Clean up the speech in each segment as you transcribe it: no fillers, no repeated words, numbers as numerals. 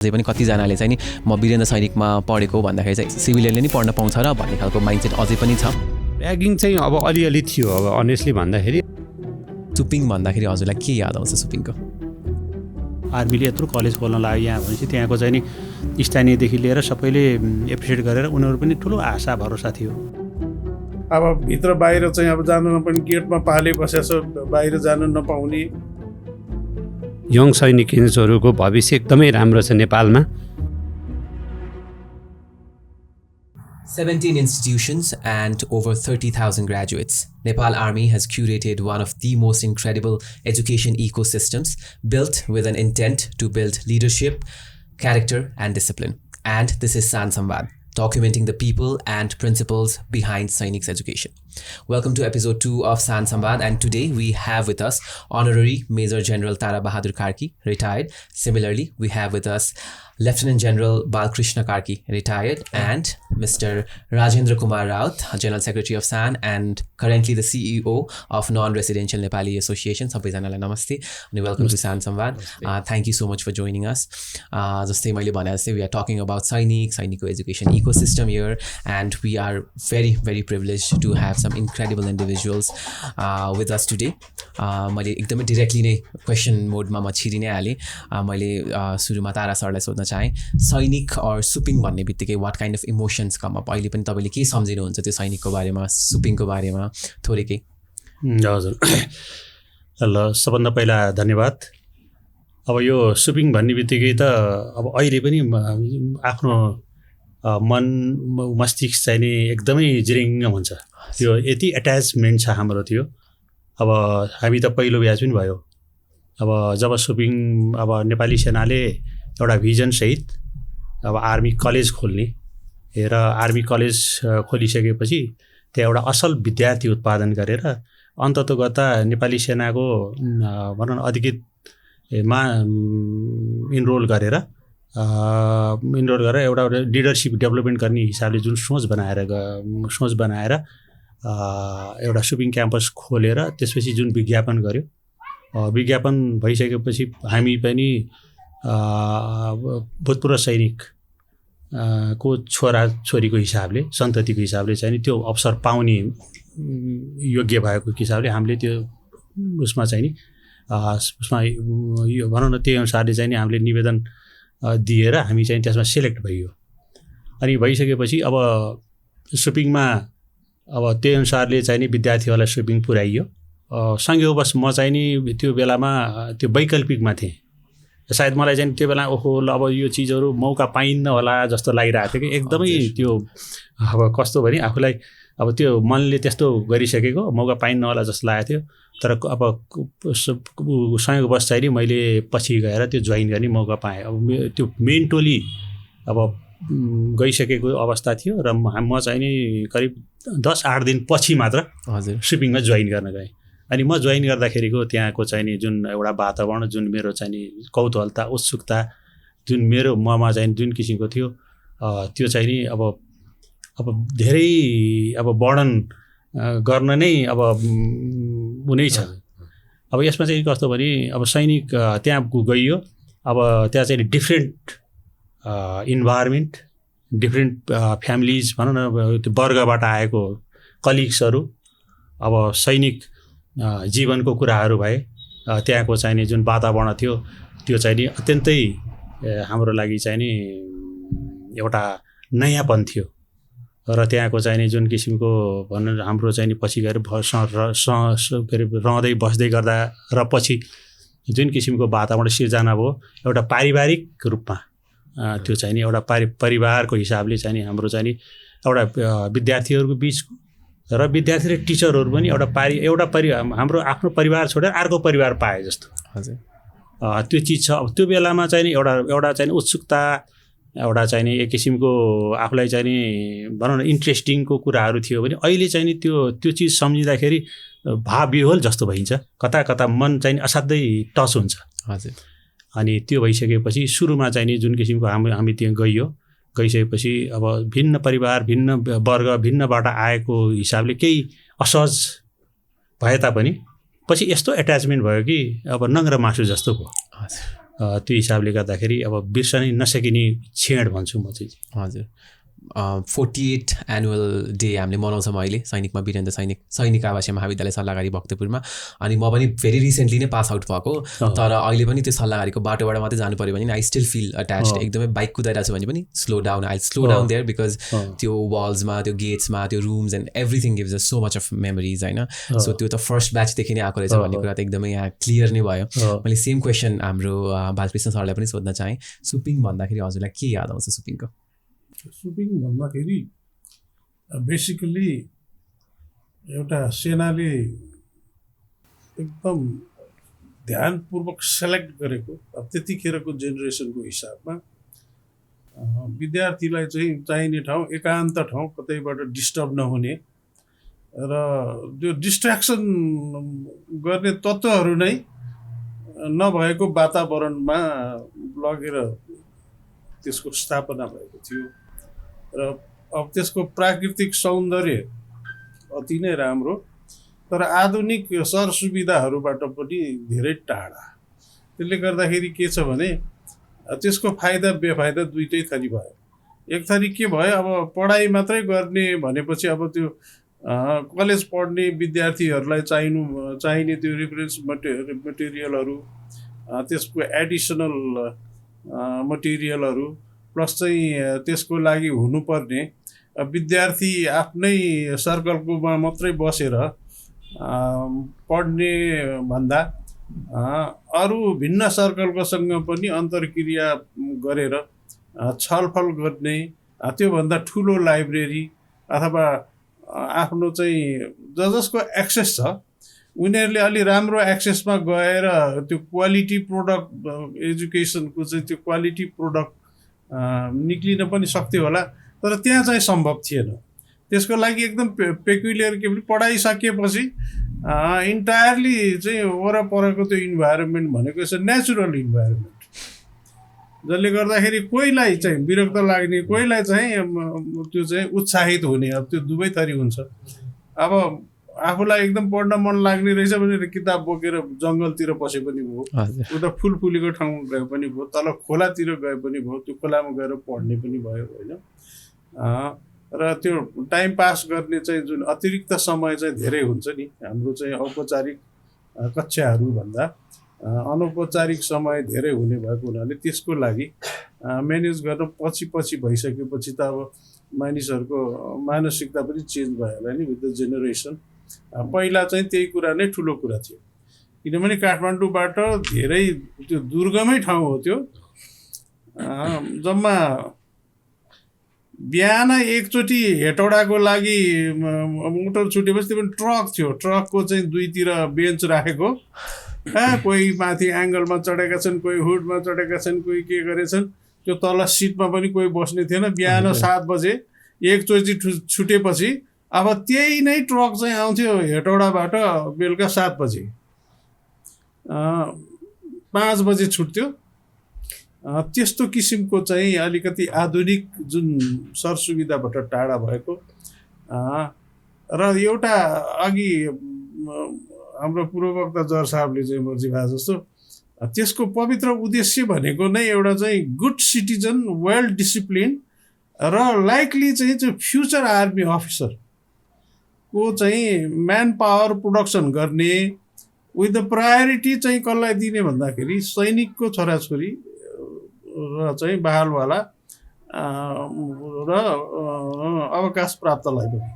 अझै पनि कतिजनाले चाहिँ नि म वीरेन्द्र सैनिकमा पढेको भन्दाखेरि चाहिँ सिभिलियनले नि पढ्न पाउँछ र भन्ने खालको माइन्डसेट अझै पनि छ। ऱ्यागिङ चाहिँ अब अलिअलि थियो। अब अनेस्टली भन्दाखेरि सुपिङ भन्दाखेरि हजुरलाई के याद आउँछ सुपिङको? आर्मीले यत्रो कलेज खोल्न लाग्यो यहाँ भनेपछि त्यहाँको चाहिँ नि स्थानीयदेखि लिएर सबैले एप्रिसिएट गरेर उनीहरू पनि ठुलो आशा भरोसा थियो। अब भित्र बाहिर चाहिँ अब जानु नपर्ने, गेटमा पाले बसेछ, बाहिर जानु नपाउने। यङ सैनिकहरूको भविष्य एकदमै राम्रो छ नेपालमा। 17 institutions and over 30,000 graduates. Nepal Army has curated one of the most incredible education ecosystems built with an intent to build leadership, character and discipline. And this is San Samvad, documenting the people and principles behind Sainik's education. Welcome to episode 2 of San Samvad, and today we have with us Honorary Major General Tara Bahadur Karki, retired. Similarly, we have with us Lieutenant General Balkrishna Karki, retired, and Mr. Rajendra Kumar Raut, General Secretary of SAN and currently the CEO of Non-Residential Nepali Association. Sabaizanaलाई नमस्ते and welcome to San Samvad. Thank you so much for joining us. जस्तै मैले भने जस्तै we are talking about Sainik's education ecosystem here, and we are very, very privileged to have some incredible individuals with us today. मैले एकदमै directly नै question mode मा म छिरि नै हालेँ। मैले सुरुमा तारा सरलाई सोध्न चाहे सैनिक और सुपिङ भन्ने बित्तिकै what kind of emotions come up? अहिले पनि तपाईँले के सम्झिनुहुन्छ त्यो सैनिकको बारेमा, सुपिङको बारेमा थोरै केही? हजुर, ल सबभन्दा पहिला धन्यवाद। अब यो सुपिङ भन्ने बित्तिकै त अब अहिले पनि आफ्नो मन मस्तिष्क चाहिँ नि एकदमै जिरिङ्ग हुन्छ। त्यो यति एट्याचमेन्ट छ हाम्रो त्यो। अब हामी त पहिलो ब्याच पनि भयो। अब जब सुपिङ अब नेपाली सेनाले एउटा भिजन सहित अब आर्मी कलेज खोल्ने र आर्मी कलेज खोलिसकेपछि त्यहाँ एउटा असल विद्यार्थी उत्पादन गरेर अन्ततोगता नेपाली सेनाको भनौँ न अधिकृतमा इनरोल गरेर एउटा लिडरसिप डेभलपमेन्ट गर्ने हिसाबले जुन सोच बनाएर एउटा सुपिङ क्याम्पस खोलेर त्यसपछि जुन विज्ञापन गर्यो, विज्ञापन भइसकेपछि हामी पनि भूतपूर्व सैनिक को छोरा छोरीको हिसाबले, सन्ततिको हिसाबले चाहिँ नि त्यो अवसर पाउने योग्य भएको हिसाबले हामीले त्यो उसमा चाहिँ नि उसमा यो भनौँ न त्यही अनुसारले चाहिँ नि हामीले निवेदन दिएर हामी चाहिँ त्यसमा सेलेक्ट भइयो। अनि भइसकेपछि अब सुपिङमा अब त्यही अनुसारले चाहिँ नि विद्यार्थीहरूलाई सुपिङ पुर्याइयो। संयोगवश म चाहिँ नि त्यो बेलामा त्यो वैकल्पिकमा थिएँ। सायद मलाई चाहिँ त्यो बेला ओहो ल अब यो चिजहरू मौका पाइन्न होला जस्तो लागिरहेको थियो कि एकदमै त्यो अब कस्तो भने आफूलाई अब त्यो मनले त्यस्तो गरिसकेको मौका पाइन्न होला जस्तो लागेको थियो। तर अब संयोगवश चाहिँ नि मैले पछि गएर त्यो जोइन गर्ने मौका पाएँ। अब त्यो मेन टोली अब गइसकेको अवस्था थियो र म चाहिँ नि करिब 10-8 दिन पछि मात्र हजुर सुपिङमा जोइन गर्न गएँ। अनि म जोइन गर्दाखेरिको त्यहाँको चाहिँ नि जुन एउटा वातावरण, जुन मेरो चाहिँ नि कौतूहलता, उत्सुकता जुन मेरो ममा चाहिँ जुन किसिमको थियो त्यो चाहिँ नि अब धेरै अब वर्णन गर्न नै अब उनै छ। अब यसमा चाहिँ कस्तो भने अब सैनिक त्यहाँ गइयो। अब त्यहाँ चाहिँ डिफ्रेन्ट इन्भाइरोमेन्ट, डिफ्रेन्ट फ्यामिलिज भनौँ न, त्यो वर्गबाट आएको कलिग्सहरू, अब सैनिक जीवनको कुराहरू भए, त्यहाँको चाहिँ नि जुन वातावरण थियो त्यो चाहिँ नि अत्यन्तै हाम्रो लागि चाहिँ नि एउटा नयाँपन थियो। र त्यहाँको चाहिँ नि जुन किसिमको भनौँ हाम्रो चाहिँ नि पछि गएर रहँदै बस्दै गर्दा र पछि जुन किसिमको वातावरण सिर्जना भयो एउटा पारिवारिक रूपमा, त्यो चाहिँ नि एउटा परिवारको हिसाबले चाहिँ नि हाम्रो चाहिँ नि एउटा विद्यार्थीहरूको बिचको र विद्यार्थी र टिचरहरू पनि हाम्रो आफ्नो परिवार छोडेर अर्को परिवार पाए जस्तो हजुर त्यो चिज छ। अब त्यो बेलामा चाहिँ नि एउटा चाहिँ उत्सुकता, एउटा चाहिँ नि एक किसिमको आफूलाई चाहिँ नि भनौँ न इन्ट्रेस्टिङको कुराहरू थियो भने अहिले चाहिँ नि त्यो चिज सम्झिँदाखेरि भावविह्वल जस्तो भइन्छ। कता मन चाहिँ नि असाध्यै टच हुन्छ हजुर। अनि त्यो भइसकेपछि सुरुमा चाहिँ नि जुन किसिमको हामी त्यहाँ गइसकेपछि अब भिन्न परिवार, भिन्न वर्ग, भिन्नबाट आएको हिसाबले केही असहज भए तापनि पछि यस्तो एट्याचमेन्ट भयो कि अब नङ्ग्रा मासु जस्तो भयो। त्यो हिसाबले गर्दाखेरि अब बिर्सनै नसकिने क्षण भन्छु म चाहिँ। हजुर 48 एनुअल डे हामीले मनाउँछौँ अहिले सैनिकमा, वीरेन्द्र सैनिक आवासीय महाविद्यालय सल्लाहकारी भक्तपुरमा। अनि म पनि भेरी रिसेन्टली नै पास आउट भएको, तर अहिले पनि त्यो सल्लाहकारीको बाटोबाट मात्रै जानु पऱ्यो भने आई स्टिल फिल अट्याच्ड। एकदमै बाइक कुदाइरहेको छु भने पनि स्लो डाउन देयर, बिकज त्यो वाल्समा, त्यो गेट्समा, त्यो rooms and everything gives us so much of memories होइन। सो त्यो त फर्स्ट ब्याचदेखि नै आएको रहेछ भन्ने कुरा त एकदमै यहाँ क्लियर नै भयो। मैले सेम क्वेसन हाम्रो बालकृष्ण सरलाई पनि सोध्न चाहेँ, सुपिङ भन्दाखेरि हजुरलाई के याद आउँछ सुपिङको? सुपिङ भन्दाखेरि बेसिकली एउटा सेनाले एकदम ध्यानपूर्वक सेलेक्ट गरेको, अब त्यतिखेरको जेनेरेसनको हिसाबमा विद्यार्थीलाई चाहिँ चाहिने ठाउँ, एकान्त ठाउँ, कतैबाट डिस्टर्ब नहुने र त्यो डिस्ट्र्याक्सन गर्ने तत्त्वहरू नै नभएको वातावरणमा लगेर त्यसको स्थापना भएको थियो। र अब त्यसको प्राकृतिक सौन्दर्य अति नै राम्रो, तर आधुनिक सरसुविधाहरूबाट पनि धेरै टाढा। त्यसले गर्दाखेरि के छ भने त्यसको फाइदा बेफाइदा दुइटै थरी भयो। एक थरी के भयो, अब पढाइ मात्रै गर्ने भनेपछि अब त्यो कलेज पढ्ने विद्यार्थीहरूलाई चाहिने त्यो रिफरेन्स मटेरियलहरू, त्यसको एडिसनल मटेरियलहरू, प्लस चाहिँ त्यसको लागि हुनुपर्ने विद्यार्थी आफ्नै सर्कलकोमा मात्रै बसेर पढ्ने भन्दा अरू भिन्न सर्कलकोसँग पनि अन्तर्क्रिया गरेर छलफल गर्ने, त्योभन्दा ठुलो लाइब्रेरी अथवा आफ्नो चाहिँ जसको एक्सेस छ उनीहरूले अलि राम्रो एक्सेसमा गएर त्यो क्वालिटी प्रोडक्ट एजुकेसनको चाहिँ त्यो क्वालिटी प्रोडक्ट निक्लिन पनि सक्थ्यो होला, तर त्यहाँ चाहिँ सम्भव थिएन। त्यसको लागि एकदम पेक्युलियर के भने पढाइसकेपछि इन्टायरली चाहिँ वरपरको त्यो इन्भाइरोमेन्ट भनेको यसो नेचुरल इन्भाइरोमेन्ट, जसले गर्दाखेरि कोहीलाई चाहिँ विरक्त लाग्ने, कोहीलाई चाहिँ त्यो चाहिँ उत्साहित हुने, अब त्यो दुवै थरी हुन्छ। अब आफूलाई एकदम पढ्न मन लाग्ने रहेछ भनेर किताब बोकेर जङ्गलतिर बसे पनि भयो, उता फुल फुलेको ठाउँ गए पनि भयो, तल खोलातिर गए पनि भयो, त्यो खोलामा गएर पढ्ने पनि भयो होइन। र त्यो टाइम पास गर्ने चाहिँ जुन अतिरिक्त समय चाहिँ धेरै हुन्छ नि, हाम्रो चाहिँ औपचारिक कक्षाहरूभन्दा अनौपचारिक समय धेरै हुने भएको हुनाले त्यसको लागि म्यानेज गर्न पछि भइसकेपछि त अब मानिसहरूको मानसिकता पनि चेन्ज भयो होला नि विथ द जेनेरेसन। पहिला चाहिँ त्यही कुरा नै ठुलो कुरा थियो, किनभने काठमाडौँबाट धेरै त्यो दुर्गमै ठाउँ हो त्यो। जम्मा बिहान एकचोटि हेटौडाको लागि मोटर छुटेपछि त्यो पनि ट्रक थियो, ट्रकको चाहिँ दुईतिर बेन्च राखेको, कोही माथि एङ्गलमा चढेका छन्, कोही हुडमा चढेका छन्, कोही के गरेछन्, त्यो तल सिटमा पनि कोही बस्ने थिएन। बिहान 7 बजे एकचोटि छुटेपछि अब त्यही नै ट्रक चाहिँ आउँथ्यो हेटौडाबाट बेलुका 7 बजे, 5 बजे छुट्थ्यो। त्यस्तो किसिमको चाहिँ अलिकति आधुनिक जुन सरसुविधाबाट टाढा भएको र एउटा अघि हाम्रो पूर्ववक्ता जर साहबले चाहिँ मर्जी भए जस्तो त्यसको पवित्र उद्देश्य भनेको नै एउटा चाहिँ गुड सिटिजन, वेल डिसिप्लिन र लाइकली चाहिँ फ्युचर आर्मी अफिसर को चाहिँ म्यान पावर प्रोडक्सन गर्ने विथ द प्रायोरिटी चाहिँ कसलाई दिने भन्दाखेरि सैनिकको छोराछोरी र चाहिँ बहालवाला र अवकाश प्राप्तलाई पनि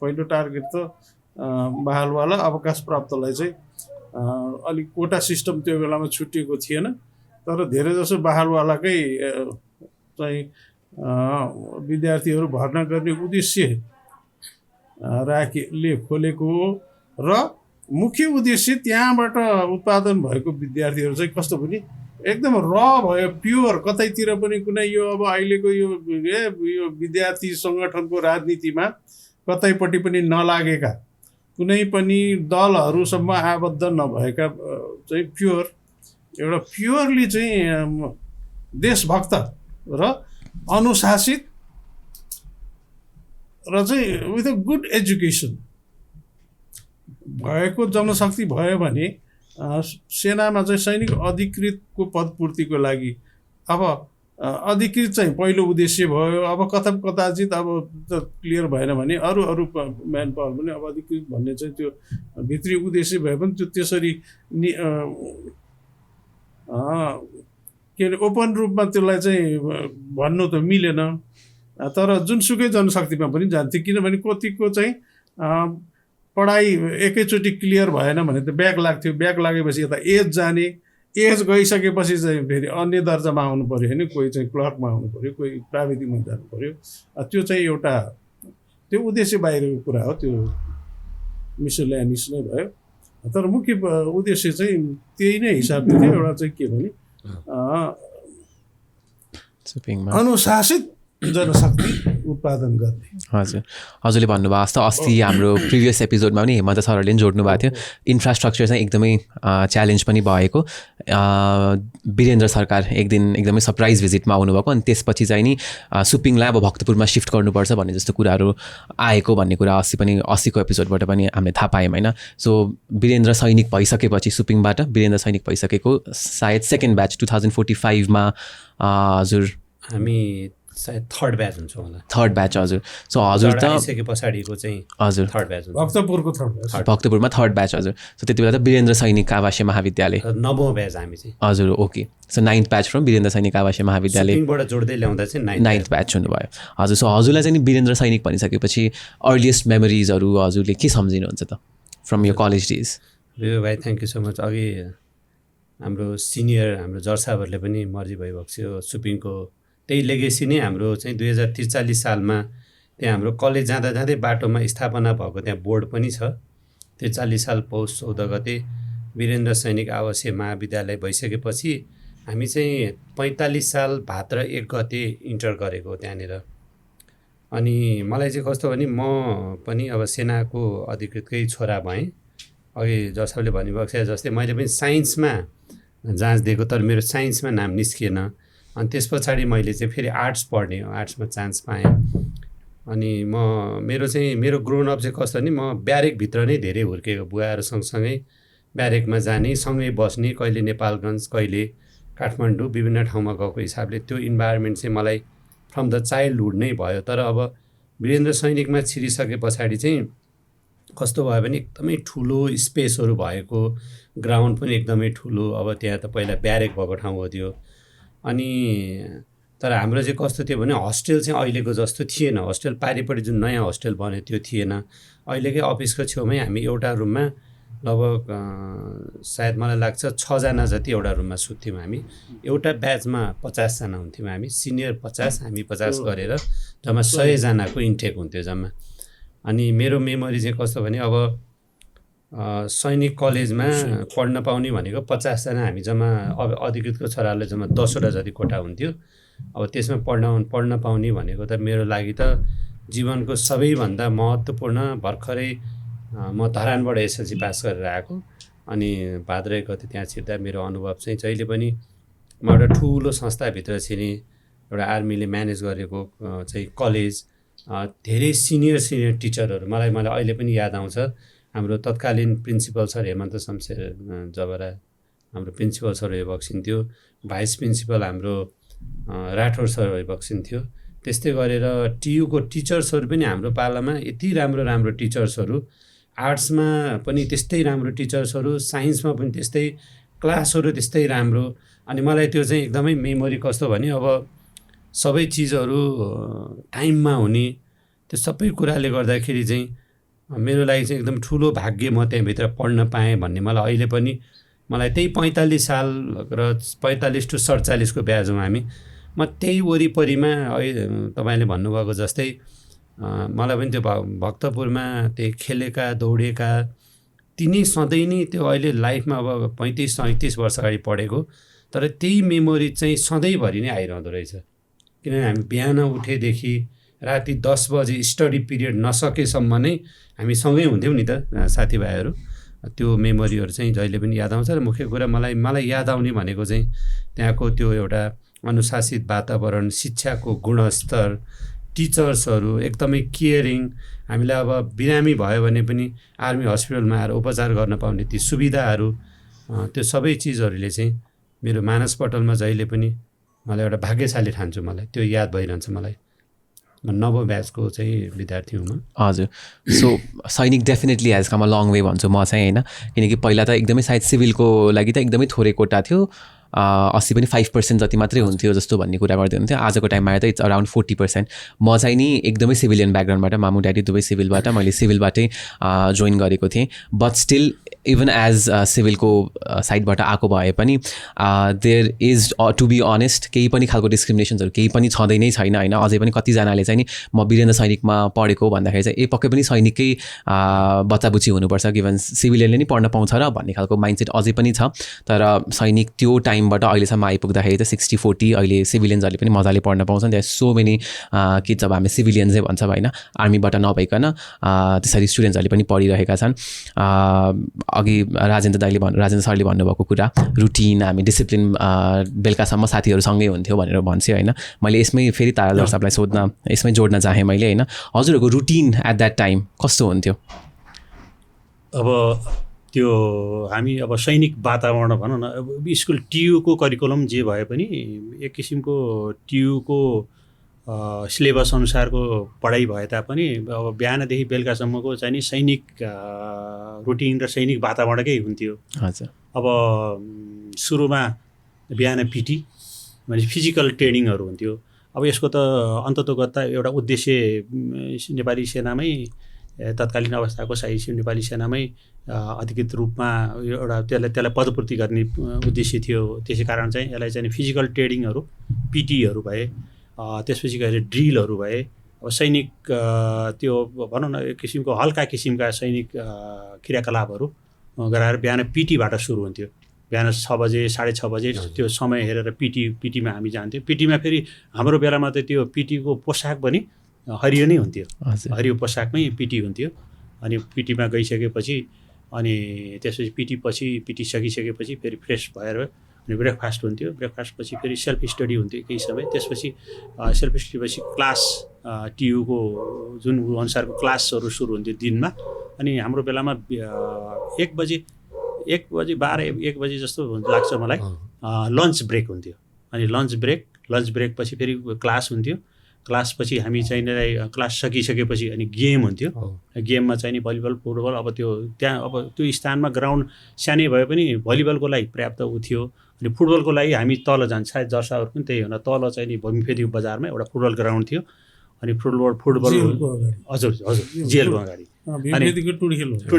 पहिलो टार्गेट त बहालवाला अवकाश प्राप्तलाई चाहिँ अलिक कोटा सिस्टम त्यो बेलामा छुटिएको थिएन, तर धेरै जसो बहालवालाकै चाहिँ विद्यार्थीहरू भर्ना गर्ने उद्देश्य ले खोलेको र मुख्य उद्देश्य त्यहाँबाट उत्पादन भएको विद्यार्थीहरू चाहिँ कस्तो भने एकदम र भयो, प्योर, कतैतिर पनि कुनै यो अब अहिलेको यो विद्यार्थी सङ्गठनको राजनीतिमा कतैपट्टि पनि नलागेका, कुनै पनि दलहरूसम्म आबद्ध नभएका चाहिँ प्योर, एउटा प्योरली चाहिँ देशभक्त र अनुशासित र चाहिँ विथ अ गुड एजुकेसन भएको जनशक्ति भयो भने सेनामा चाहिँ सैनिक अधिकृतको पदपूर्तिको लागि अब अधिकृत चाहिँ पहिलो उद्देश्य भयो। अब कथाचित अब त क्लियर भएन भने अरू म्यान पावर पनि अब अधिकृत भन्ने चाहिँ त्यो भित्री उद्देश्य भए पनि त्यो त्यसरी के अरे ओपन रूपमा त्यसलाई चाहिँ भन्नु त मिलेन। तर जुनसुकै जनशक्तिमा पनि जान्थ्यो, किनभने कतिको चाहिँ पढाइ एकैचोटि क्लियर भएन भने त ब्याक लाग्थ्यो। ब्याक लागेपछि यता एज जाने, एज गइसकेपछि चाहिँ फेरि अन्य दर्जामा आउनु पऱ्यो होइन, कोही चाहिँ क्लर्कमा आउनु पऱ्यो, कोही प्राविधिकमा जानु पऱ्यो। त्यो चाहिँ एउटा त्यो उद्देश्य बाहिरको कुरा हो, त्यो मिसल्यानिस नै भयो। तर मुख्य उद्देश्य चाहिँ त्यही नै हिसाबले थियो। एउटा चाहिँ के भने अनुशासित जनशक्ति उत्पादन गर्ने। हजुर, हजुरले भन्नुभएको जस्तो अस्ति हाम्रो प्रिभियस एपिसोडमा पनि हेमन्त सरहरूले पनि जोड्नु भएको थियो, इन्फ्रास्ट्रक्चर चाहिँ एकदमै च्यालेन्ज पनि भएको। वीरेन्द्र सरकार एक दिन एकदमै सरप्राइज भिजिटमा आउनुभएको, अनि त्यसपछि चाहिँ नि सुपिङलाई अब भक्तपुरमा सिफ्ट गर्नुपर्छ भन्ने जस्तो कुराहरू आएको भन्ने कुरा अस्तिको एपिसोडबाट पनि हामीले थाहा पायौँ होइन। सो वीरेन्द्र सैनिक भइसकेपछि सुपिङबाट वीरेन्द्र सैनिक भइसकेको सायद सेकेन्ड ब्याच 2045मा हजुर हामी सायद थर्ड ब्याच हुन्छ होला। थर्ड ब्याच हजुर। सो हजुर त आइसके पछाडिको चाहिँ हजुर थर्ड ब्याच हुन्छ, भक्तपुरमा थर्ड ब्याच हजुर। सो त्यति बेला त वीरेन्द्र सैनिक आवासीय महाविद्यालय 9औं ब्याच हामी चाहिँ हजुर। Okay, so 9th batch from Birendra Sainik Awasiya महाविद्यालयबाट जोड्दै ल्याउँदा चाहिँ 9th ब्याच हुनुभयो हजुर। सो हजुरलाई चाहिँ वीरेन्द्र सैनिक भनिसकेपछि अर्लिएस्ट मेमोरिजहरू हजुरले के सम्झिनुहुन्छ त फ्रम यो कलेज डेज? भाइ थ्याङ्क यू सो मच। अघि हाम्रो सिनियर हाम्रो जर्साहरूले पनि मर्जी भइरहेको थियो, सुपिङको त्यही लेगेसी नै हाम्रो चाहिँ 2043 सालमा त्यहाँ हाम्रो कलेज जाँदा बाटोमा स्थापना भएको त्यहाँ बोर्ड पनि छ। 43 साल पौष 14 गते वीरेन्द्र सैनिक आवासीय महाविद्यालय भइसकेपछि हामी चाहिँ 45 साल भाद्र 1 गते इन्टर गरेको त्यहाँनिर। अनि मलाई चाहिँ कस्तो भने म पनि अब सेनाको अधिकृतकै छोरा भएँ। अघि जसले भन्नुभएको छ जस्तै मैले पनि साइन्समा जाँच दिएको, तर मेरो साइन्समा नाम निस्किएन। अनि त्यस पछाडि मैले चाहिँ फेरि आर्ट्स पढ्ने, आर्ट्समा चान्स पाएँ। अनि मेरो ग्रोन अप चाहिँ कस्तो भने म ब्यारेकभित्र नै धेरै हुर्केको, बुवाहरू सँगसँगै ब्यारेकमा जाने, सँगै बस्ने, कहिले नेपालगञ्ज कहिले काठमाडौँ विभिन्न ठाउँमा गएको हिसाबले त्यो इन्भाइरोमेन्ट चाहिँ मलाई फ्रम द चाइल्डहुड नै भयो। तर अब वीरेन्द्र सैनिकमा छिरिसके पछाडि चाहिँ कस्तो भयो भने एकदमै ठुलो स्पेसहरू भएको, ग्राउन्ड पनि एकदमै ठुलो। अब त्यहाँ त पहिला ब्यारेक भएको ठाउँ हो त्यो। अनि तर हाम्रो चाहिँ कस्तो थियो भने हस्टेल चाहिँ अहिलेको जस्तो थिएन। हस्टेल पारिपट्टि जुन नयाँ हस्टेल बन्यो त्यो थिएन। अहिलेकै अफिसको छेउमै हामी एउटा रुममा लगभग सायद मलाई लाग्छ 6 जना जति एउटा रुममा सुत्थ्यौँ हामी। एउटा ब्याचमा 50 जना हुन्थ्यौँ हामी, सिनियर 50 हामी 50 गरेर जम्मा 100 जनाको इन्टेक हुन्थ्यो जम्मा। अनि मेरो मेमोरी चाहिँ कस्तो भने अब सैनिक कलेजमा पढ्न पाउने भनेको 50 जना हामी जम्मा, अब अधिकृतको छोराले जम्मा 10वटा जति कोठा हुन्थ्यो। अब त्यसमा पढ्न पाउने भनेको त मेरो लागि त जीवनको सबैभन्दा महत्त्वपूर्ण। भर्खरै म धरानबाट एसएलसी पास गरेर आएको, अनि भाद्र 1 गते त्यहाँ छिर्दा मेरो अनुभव चाहिँ जहिले पनि म एउटा ठुलो संस्थाभित्र छिरेँ, एउटा आर्मीले म्यानेज गरेको चाहिँ कलेज, धेरै सिनियर टिचरहरू मलाई अहिले पनि याद आउँछ। हाम्रो तत्कालीन प्रिन्सिपल सर हेमन्त शमशेर जबरा हाम्रो प्रिन्सिपल सर भइबक्सिन्थ्यो, भाइस प्रिन्सिपल हाम्रो राठौर सर भइबक्सिन्थ्यो। त्यस्तै गरेर टियुको टिचर्सहरू पनि हाम्रो पालामा यति राम्रो टिचर्सहरू, आर्ट्समा पनि त्यस्तै राम्रो टिचर्सहरू, साइन्समा पनि त्यस्तै, क्लासहरू त्यस्तै राम्रो। अनि मलाई त्यो चाहिँ एकदमै मेमोरी कस्तो भने अब सबै चिजहरू टाइममा हुने, त्यो सबै कुराले गर्दाखेरि चाहिँ मेरो लागि चाहिँ एकदम ठुलो भाग्य म त्यहाँभित्र पढ्न पाएँ भन्ने मलाई अहिले पनि मलाई त्यही 45 साल र 45 to 47 को ब्याजमा हामी म त्यही वरिपरिमा अहिले तपाईँले भन्नुभएको जस्तै मलाई पनि त्यो भक्तपुरमा त्यही खेलेका दौडेका तिनी सधैँ नै त्यो अहिले लाइफमा अब 35-37 वर्ष अगाडि पढेको, तर त्यही मेमोरी चाहिँ सधैँभरि नै आइरहँदो रहेछ। किनभने हामी बिहान उठेदेखि राति 10 बजे स्टडी पिरियड नसकेसम्म नै हामी सँगै हुन्थ्यौँ नि त साथीभाइहरू। त्यो मेमोरीहरू चाहिँ जहिले पनि याद आउँछ। र मुख्य कुरा मलाई याद आउने भनेको चाहिँ त्यहाँको त्यो एउटा अनुशासित वातावरण, शिक्षाको गुणस्तर, टिचर्सहरू एकदमै केयरिङ। हामीलाई अब बिरामी भयो भने पनि आर्मी हस्पिटलमा आएर उपचार गर्न पाउने ती सुविधाहरू, त्यो सबै चिजहरूले चाहिँ मेरो मानसपटलमा जहिले पनि मलाई एउटा भाग्यशाली ठान्छु, मलाई त्यो याद भइरहन्छ मलाई। म नवौँ ब्याचको चाहिँ विद्यार्थी हुँ म। हजुर, सो सैनिक definitely has come a long way भन्छु म चाहिँ होइन, किनकि पहिला त एकदमै सायद सिभिलको लागि त एकदमै थोरै कोटा थियो, 80 पनि 5% जति मात्रै हुन्थ्यो जस्तो भन्ने कुरा गर्दै हुन्थ्यो। आजको टाइममा त इट्स अराउन्ड 40%। म चाहिँ नि एकदमै सिभिलियन ब्याकग्राउन्डबाट, मामु ड्याडी दुवै सिभिलबाट, मैले सिभिलबाटै जोइन गरेको थिएँ। बट स्टिल इभन एज सिभिलको साइडबाट आएको भए पनि there is to be honest केही पनि खालको डिस्क्रिमिनेसन्सहरू केही पनि छँदै नै छैन होइन। अझै पनि कतिजनाले चाहिँ नि म वीरेन्द्र सैनिकमा पढेको भन्दाखेरि चाहिँ पक्कै पनि सैनिककै बच्चाबुच्ची हुनुपर्छ, गिभन सिभिलियनले नि पढ्न पाउँछ र भन्ने खालको माइन्डसेट अझै पनि छ। तर सैनिक त्यो टाइमबाट अहिलेसम्म आइपुग्दाखेरि त 60-40 अहिले सिभिलियन्सहरूले पनि मजाले पढ्न पाउँछन्। त्यहाँ सो मेनी किड्स, अब हामी सिभिलियन्सै भन्छौँ होइन, आर्मीबाट नभइकन त्यसरी स्टुडेन्ट्सहरूले पनि पढिरहेका छन्। अघि राजेन्द्र सरले भन्नुभएको कुरा, रुटिन, हामी डिसिप्लिन, बेलुकासम्म साथीहरूसँगै हुन्थ्यो भनेर भन्थ्यो होइन। मैले यसमै फेरि तारा दर्शकलाई यसमै जोड्न चाहेँ मैले होइन, हजुरहरूको रुटिन एट द्याट टाइम कस्तो हुन्थ्यो? अब त्यो हामी अब सैनिक वातावरण भनौँ न, अब स्कुल टियुको करिकुलम जे भए पनि एक किसिमको टियुको सिलेबस अनुसारको पढाइ भए तापनि अब बिहानदेखि बेलुकासम्मको चाहिँ नि सैनिक रुटिन र सैनिक वातावरणकै हुन्थ्यो। हजुर, अब सुरुमा बिहान पिटी भने फिजिकल ट्रेनिङहरू हुन्थ्यो। अब यसको त अन्ततोगत्ता एउटा उद्देश्य नेपाली सेनामै, तत्कालीन अवस्थाको शाही नेपाली सेनामै अधिकृत रूपमा एउटा त्यसलाई पदपूर्ति गर्ने उद्देश्य थियो। त्यसै कारण चाहिँ यसलाई चाहिँ फिजिकल ट्रेनिङहरू, पिटीहरू भए, त्यसपछि गएर ड्रिलहरू भए। अब सैनिक त्यो भनौँ न एक किसिमको हल्का किसिमका सैनिक क्रियाकलापहरू गराएर बिहान पिटीबाट सुरु हुन्थ्यो। बिहान 6 बजे 6:30 बजे त्यो समय हेरेर पिटीमा हामी जान्थ्यौँ। पिटीमा फेरि हाम्रो बेलामा त त्यो पिटीको पोसाक पनि हरियो नै हुन्थ्यो, हरियो पोसाकमै पिटी हुन्थ्यो। अनि पिटीमा गइसकेपछि अनि त्यसपछि पिटी सकिसकेपछि फेरि फ्रेस भएर अनि ब्रेकफास्ट हुन्थ्यो। ब्रेकफास्ट पछि फेरि सेल्फ स्टडी हुन्थ्यो केही समय। त्यसपछि सेल्फ स्टडी पछि क्लास, टियुको जुन अनुसारको क्लासहरू सुरु हुन्थ्यो दिनमा। अनि हाम्रो बेलामा 1 बजे 12-1 बजे जस्तो लाग्छ मलाई लन्च ब्रेक हुन्थ्यो। अनि लन्च ब्रेक पछि फेरि क्लास हुन्थ्यो। क्लास पछि हामी चाहिँ क्लास सकिसकेपछि अनि गेम हुन्थ्यो। गेममा चाहिँ नि भलिबल, फुटबल, अब त्यो त्यहाँ अब त्यो स्थानमा ग्राउन्ड सानै भए पनि भलिबलको लागि पर्याप्त थियो। अनि फुटबलको लागि हामी तल जान्छ, सायद जर्साहरू पनि त्यही हुन, तल चाहिँ नि भूमिफेदी बजारमा एउटा फुटबल ग्राउन्ड थियो। अनि फुटबल हजुर जेलको अगाडि टुडी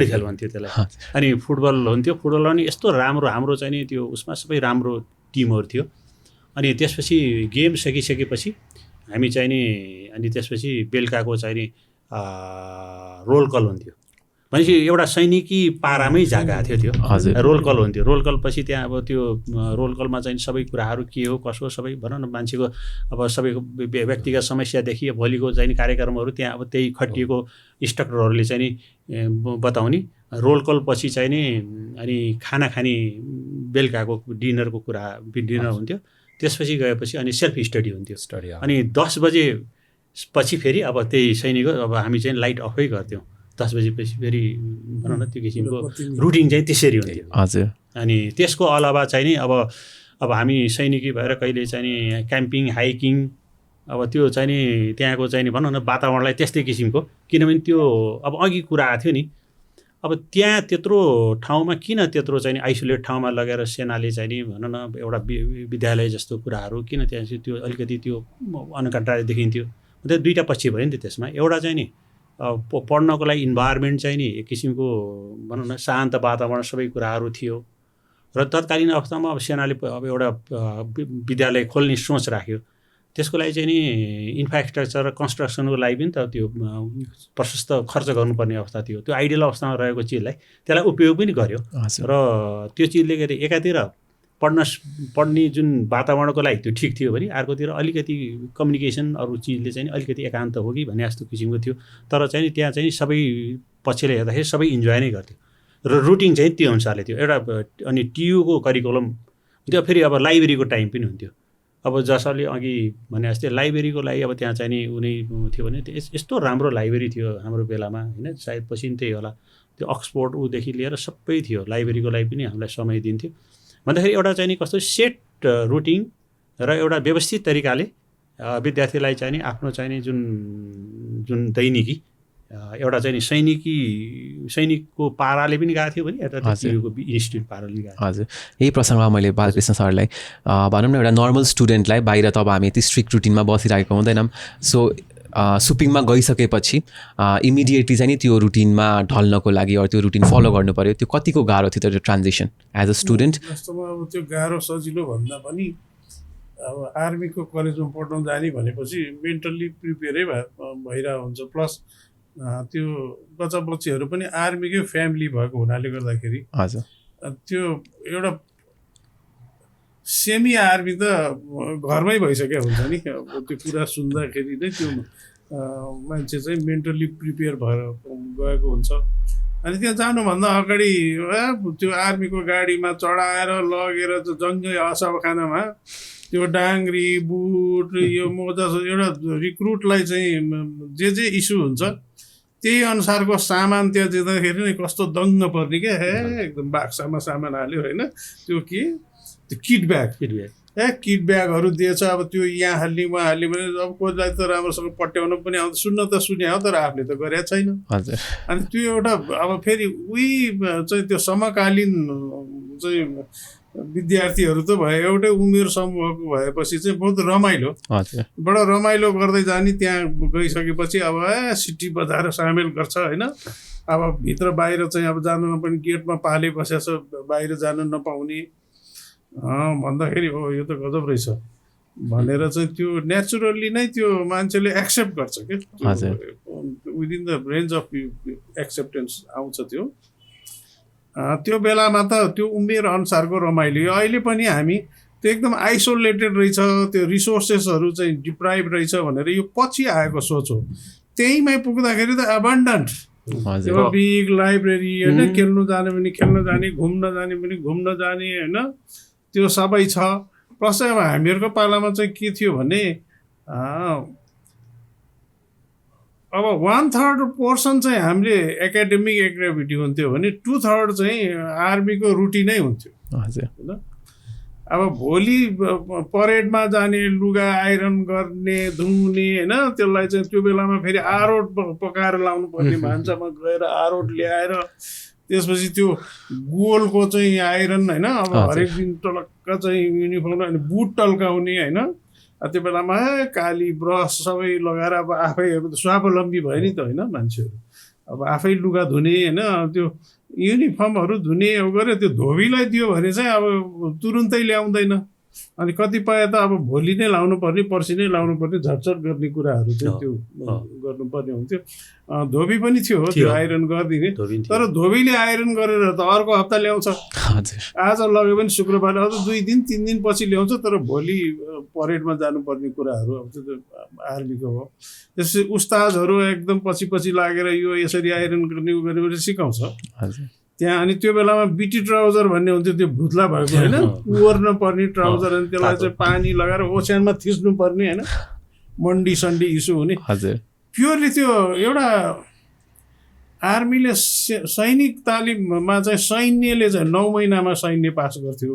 खेल भन्थ्यो त्यसलाई। अनि फुटबल हुन्थ्यो। फुटबल अनि यस्तो राम्रो हाम्रो चाहिँ नि त्यो उसमा सबै राम्रो टिमहरू थियो। अनि त्यसपछि गेम सकिसकेपछि हामी चाहिँ नि अनि त्यसपछि बेलुकाको चाहिँ नि रोल कल हुन्थ्यो। भनेपछि एउटा सैनिकी पारामै जागा थियो त्यो। रोल कल हुन्थ्यो। रोल कल पछि त्यहाँ अब त्यो रोल कलमा चाहिँ सबै कुराहरू के हो कसो सबै भनौँ न मान्छेको अब सबैको व्यक्तिगत समस्यादेखि भोलिको चाहिँ नि कार्यक्रमहरू त्यहाँ अब त्यही खटिएको इन्स्ट्रक्टरहरूले चाहिँ नि बताउने। रोल कल पछि चाहिँ नि अनि खाना खाने बेलुकाको डिनरको कुरा डिनर हुन्थ्यो। त्यसपछि गएपछि अनि सेल्फ स्टडी हुन्थ्यो। अनि 10 बजे पछि फेरि अब त्यही सैनिकको अब हामी चाहिँ लाइट अफै गर्थ्यौँ। 10 बजेपछि फेरि भनौँ न त्यो किसिमको रुटिन चाहिँ त्यसरी हुन्थ्यो। हजुर। अनि त्यसको अलावा चाहिँ नि अब हामी सैनिकी भएर कहिले चाहिँ नि क्याम्पिङ, हाइकिङ, अब त्यो चाहिँ नि त्यहाँको चाहिँ नि भनौँ न वातावरणलाई त्यस्तै किसिमको, किनभने त्यो अब अघि कुरा आएको थियो नि, अब त्यहाँ त्यत्रो ठाउँमा किन त्यत्रो चाहिँ आइसोलेट ठाउँमा लगेर सेनाले चाहिँ नि भनौँ न एउटा विद्यालय जस्तो कुराहरू किन त्यहाँ चाहिँ त्यो अलिकति त्यो अनकन्ट्रारी देखिन्थ्यो। त्यो दुईवटा पक्ष भयो नि त त्यसमा। एउटा चाहिँ नि पढ्नको लागि इन्भाइरोमेन्ट चाहिँ नि एक किसिमको भनौँ न शान्त वातावरण सबै कुराहरू थियो। र तत्कालीन अवस्थामा अब सेनाले अब एउटा विद्यालय खोल्ने सोच राख्यो। त्यसको लागि चाहिँ नि इन्फ्रास्ट्रक्चर र कन्स्ट्रक्सनको लागि पनि त त्यो प्रशस्त खर्च गर्नुपर्ने अवस्था थियो। त्यो आइडियल अवस्थामा रहेको चिजलाई त्यसलाई उपयोग पनि गर्यो। र त्यो चिजले गर्दा एकातिर पढ्ने जुन वातावरणको लागि त्यो ठिक थियो भने अर्कोतिर अलिकति कम्युनिकेसन अरू चिजले चाहिँ अलिकति एकान्त हो कि भन्ने जस्तो किसिमको थियो। तर चाहिँ त्यहाँ चाहिँ सबै पक्षले हेर्दाखेरि सबै इन्जोय नै गर्थ्यो र रुटिन चाहिँ त्यो अनुसारले थियो एउटा। अनि टियुको करिकुलम त्यो फेरि अब लाइब्रेरीको टाइम पनि हुन्थ्यो। अब जसले अघि भने जस्तै लाइब्रेरीको लागि अब त्यहाँ चाहिँ नि उनी थियो भने यस्तो राम्रो लाइब्रेरी थियो हाम्रो बेलामा होइन, सायद पछि पनि त्यही होला। त्यो अक्सफोर्ड ऊदेखि लिएर सबै थियो, लाइब्रेरीको लागि पनि हामीलाई समय दिन्थ्यो। भन्दाखेरि एउटा चाहिँ नि कस्तो सेट रुटिन र एउटा व्यवस्थित तरिकाले विद्यार्थीलाई चाहिँ नि आफ्नो चाहिँ नि जुन दैनिकी एउटा चाहिँ नि सैनिकको पाराले पनि गएको थियो भने एउटा टियुको इन्स्टिट्युट पाराले गएको। हजुर, यही प्रसङ्गमा मैले बालकृष्ण सरलाई भनौँ न, एउटा नर्मल स्टुडेन्टलाई बाहिर त अब हामी यति स्ट्रिक्ट रुटिनमा बसिरहेको हुँदैनौँ, सो सुपिङमा गइसकेपछि इमिडिएटली चाहिँ नि त्यो रुटिनमा ढल्नको लागि अरू त्यो रुटिन फलो गर्नु पऱ्यो, त्यो कतिको गाह्रो थियो त्यो ट्रान्जिसन एज अ स्टुडेन्ट? वास्तवमा अब त्यो गाह्रो सजिलो भन्दा पनि अब आर्मीको कलेजमा पढ्न जाने भनेपछि मेन्टल्ली प्रिपेयरै भइरहेको हुन्छ। प्लस त्यो बच्चा बच्चीहरू पनि आर्मीकै फ्यामिली भएको हुनाले गर्दाखेरि हजुर त्यो एउटा सेमी आर्मी त घरमै भइसक्यो हुन्छ नि। अब त्यो कुरा सुन्दाखेरि नै त्यो मान्छे चाहिँ मेन्टल्ली प्रिपेयर भएर गएको हुन्छ। अनि त्यहाँ जानुभन्दा अगाडि त्यो आर्मीको गाडीमा चढाएर लगेर जङ्गै असबखानामा त्यो डाङ्ग्री बुट यो मोजा एउटा रिक्रुटलाई चाहिँ जे इस्यु हुन्छ त्यही अनुसारको सामान त्यहाँ दिँदाखेरि नै कस्तो दङ्ग पर्ने क्या। एकदम बाक्सामा सामान हाल्यो होइन, त्यो त्यो किट ब्याग किट ब्यागहरू दिएछ। अब त्यो यहाँ हाल्ने उहाँ हाल्ने भने अब कोहीलाई त राम्रोसँग पट्याउन पनि आउँछ, सुन्न त सुने हो तर आफूले त गरेको छैन। हजुर, अनि त्यो एउटा अब फेरि उही चाहिँ त्यो समकालीन चाहिँ विद्यार्थीहरू त भयो, एउटै उमेर समूहको भएपछि चाहिँ बहुत रमाइलो, बडा रमाइलो गर्दै जाने। त्यहाँ गइसकेपछि अब सिटी बजाएर सामेल गर्छ होइन। अब भित्र बाहिर चाहिँ अब जानु पनि गेटमा पाले बसेछ, बाहिर जान नपाउने भन्दाखेरि हो यो त गजब रहेछ भनेर चाहिँ त्यो नेचुरल्ली नै त्यो मान्छेले एक्सेप्ट गर्छ क्या, within the range of acceptance आउँछ त्यो। त्यो बेलामा त त्यो उमेर अनुसारको रमाइलो। अहिले पनि हामी त्यो एकदम आइसोलेटेड रहेछ, त्यो रिसोर्सेसहरू चाहिँ डिप्राइभ रहेछ भनेर यो पछि आएको सोच हो। त्यहीमै पुग्दाखेरि त एबन्डन्ट त्यो बिग लाइब्रेरी होइन, खेल्नु जाने पनि खेल्न जाने, घुम्न जाने पनि घुम्न जाने होइन, त्यो सबै छ। प्लस अब हामीहरूको पालामा चाहिँ के थियो भने अब 1/3 पोर्सन चाहिँ हामीले एकाडेमिक एक्टिभिटी हुन्थ्यो भने 2/3 चाहिँ आर्मीको रुटिनै हुन्थ्यो होइन। अब भोलि परेडमा जाने, लुगा आइरन गर्ने, धुने होइन, त्यसलाई चाहिँ त्यो बेलामा फेरि आरोट पकाएर लाउनु पर्ने, भान्सामा गएर आरोट ल्याएर त्यसपछि त्यो गोलको चाहिँ आइरन होइन। अब हरेक दिन टलक्क चाहिँ युनिफर्म अनि बुट टल्काउने होइन। त्यो बेलामा काली ब्रस सबै लगाएर अब आफै स्वावलम्बी भयो नि त होइन मान्छेहरू। अब आफै लुगा धुने होइन, त्यो युनिफर्महरू धुने गऱ्यो। त्यो धोबीलाई दियो भने चाहिँ अब तुरुन्तै ल्याउँदैन, अनि कतिपय त अब भोलि नै लाउनु पर्ने, पर्सि नै लाउनु पर्ने, झटझट गर्ने कुराहरू चाहिँ त्यो गर्नुपर्ने हुन्थ्यो। धोबी पनि थियो त्यो आइरन गरिदिने, तर धोबीले आइरन गरेर त अर्को हप्ता ल्याउँछ। आज लग्यो भने शुक्रबार अझ 2 दिन 3 दिन पछि ल्याउँछ, तर भोलि परेडमा जानुपर्ने कुराहरू अब त्यो त आर्मीको हो। त्यसपछि उस्तादहरू एकदम पछि लागेर यो यसरी आइरन गर्ने गर्ने सिकाउँछ त्यहाँ। अनि त्यो बेलामा बिटी ट्राउजर भन्ने हुन्थ्यो, त्यो भुत्ला भएको होइन, ओर्न पर्ने ट्राउजर, अनि त्यसलाई चाहिँ पानी लगाएर ओछ्यानमा थिच्नु पर्ने होइन, मन्डी सन्डी इस्यु हुने। प्योरली त्यो एउटा आर्मीले सैनिक तालिममा चाहिँ सैन्यले चाहिँ 9 महिनामा सैन्य पास गर्थ्यो।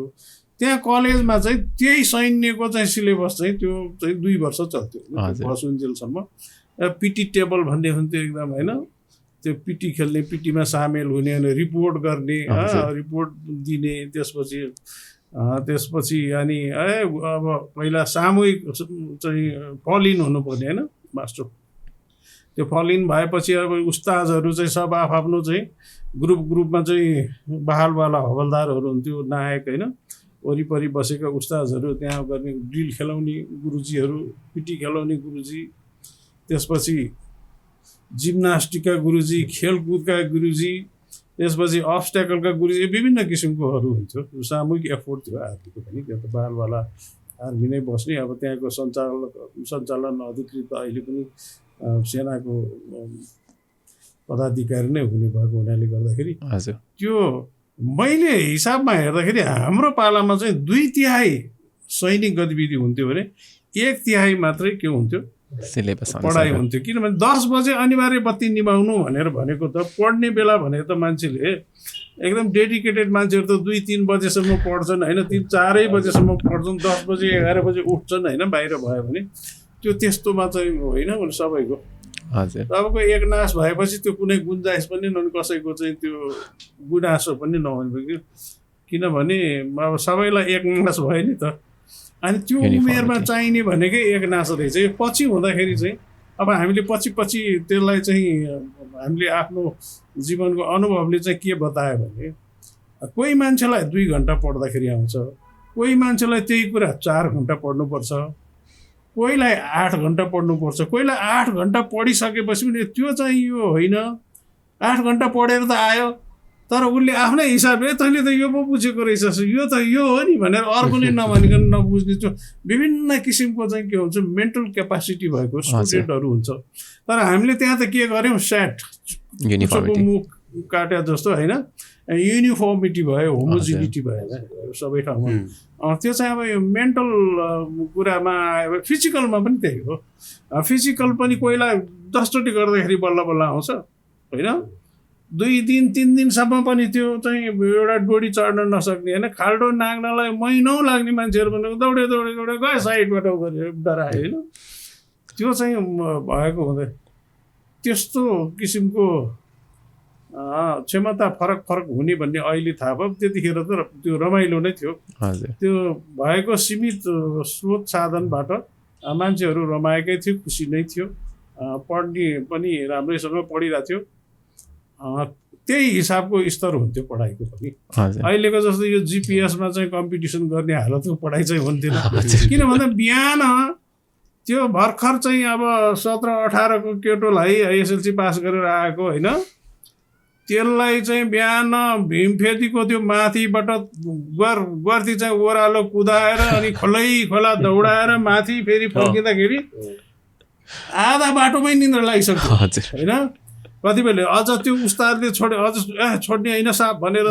त्यहाँ कलेजमा चाहिँ त्यही सैन्यको चाहिँ सिलेबस चाहिँ त्यो चाहिँ 2 वर्ष चल्थ्यो बसुन्जेलसम्म। पिटी टेबल भन्ने हुन्थ्यो एकदम होइन, त्यो पिटी खेल्ने, पिटीमा सामेल हुने अनि रिपोर्ट गर्ने, रिपोर्ट दिने। त्यसपछि अनि अब पहिला सामूहिक चाहिँ फल इन हुनुपर्ने होइन मास्टर। त्यो फल इन भएपछि अब उस्तादहरू चाहिँ सब आफ्नो चाहिँ ग्रुपमा चाहिँ बहालवाला हवलदारहरू हुन्थ्यो, नायक होइन। वरिपरि बसेका उस्तादहरू त्यहाँ गर्ने, ड्रिल खेलाउने गुरुजीहरू, पिटी खेलाउने गुरुजी, त्यसपछि जिम्नास्टिकका गुरुजी, खेलकुदका गुरुजी, त्यसपछि अब्स्ट्याकलका गुरुजी, विभिन्न किसिमकोहरू हुन्थ्यो। सामूहिक एफोर्ट थियो आर्मीको पनि। त्यहाँ त बालवाला आर्मी नै बस्ने। अब त्यहाँको सञ्चालन अधिकृत अहिले पनि सेनाको पदाधिकारी नै हुने भएको हुनाले गर्दाखेरि त्यो मैले हिसाबमा हेर्दाखेरि हाम्रो पालामा चाहिँ 2/3 सैनिक गतिविधि हुन्थ्यो भने 1/3 मात्रै के हुन्थ्यो सिलेबस पढाइ हुन्थ्यो। किनभने 10 बजे अनिवार्य बत्ती निभाउनु भनेको त पढ्ने बेला भनेको त मान्छेले एकदम डेडिकेटेड मान्छेहरू त 2-3 बजेसम्म पढ्छन् होइन, 3-4 बजेसम्म पढ्छन्, 10 बजे 11 बजे उठ्छन् होइन, बाहिर भयो भने। त्यो त्यस्तोमा चाहिँ होइन भने सबैको हजुर तपाईँको एकनास भएपछि त्यो कुनै गुन्जाइस पनि नहुने, कसैको चाहिँ त्यो गुनासो पनि नहुने, किनभने अब सबैलाई एकनास भयो नि त। अनि त्यो उमेरमा चाहिने भनेकै एकनास रहेछ। यो पछि हुँदाखेरि चाहिँ अब हामीले पछि त्यसलाई चाहिँ हामीले आफ्नो जीवनको अनुभवले चाहिँ के बतायो भने कोही मान्छेलाई 2 घन्टा पढ्दाखेरि आउँछ, कोही मान्छेलाई त्यही कुरा 4 घन्टा पढ्नुपर्छ, कोहीलाई 8 घन्टा पढ्नुपर्छ, कोहीलाई 8 घन्टा पढिसकेपछि पनि त्यो चाहिँ यो होइन। 8 घन्टा पढेर त आयो तर उसले आफ्नै हिसाबले तैँले त यो पो बुझेको रहेछस्, यो त यो हो नि भनेर अर्कोले नभनिकन नबुझ्ने त्यो विभिन्न किसिमको चाहिँ के हुन्छ मेन्टल क्यापासिटी भएको स्टुडेन्टहरू हुन्छ। तर हामीले त्यहाँ त के गर्यौँ, स्याट मुख काट्या जस्तो होइन, युनिफर्मिटी भयो, होमोजिनिटी भयो सबै ठाउँमा। त्यो चाहिँ अब यो मेन्टल कुरामा आयो। फिजिकलमा पनि त्यही हो। फिजिकल पनि कोहीलाई 10 चोटि गर्दाखेरि बल्ल बल्ल आउँछ होइन, 2 दिन 3 दिनसम्म पनि त्यो चाहिँ एउटा डोरी चढ्न नसक्ने होइन, खाल्डो नाग्नलाई महिनौँ लाग्ने मान्छेहरू पनि दौडे गयो साइडबाट गरेर डरायो होइन। त्यो चाहिँ भएको हुँदैन। त्यस्तो किसिमको क्षमता फरक हुने भन्ने अहिले थाहा भयो। त्यतिखेर त त्यो रमाइलो नै थियो। त्यो भएको सीमित स्रोत साधनबाट मान्छेहरू रमाएकै थियो, खुसी नै थियो, पढ्ने पनि राम्रैसँग पढिरहेको थियो। त्यही हिसाबको स्तर हुन्थ्यो पढाइको पनि। अहिलेको जस्तो यो जिपिएसमा चाहिँ कम्पिटिसन गर्ने हालतको पढाइ चाहिँ हुन्थेन। किन भन्दा बिहान त्यो भर्खर चाहिँ अब 17-18 को केटोलाई एसएलसी पास गरेर आएको होइन, त्यसलाई चाहिँ बिहान भीमफेदीको त्यो माथिबाट गर्ती चाहिँ ओह्रालो कुदाएर अनि खोला दौडाएर माथि फेरि फर्किँदाखेरि आधा बाटोमै निन्द्रा लागिसक्यो होइन। कतिपयले अझ त्यो उस्तादले छोड्ने होइन साहब भनेर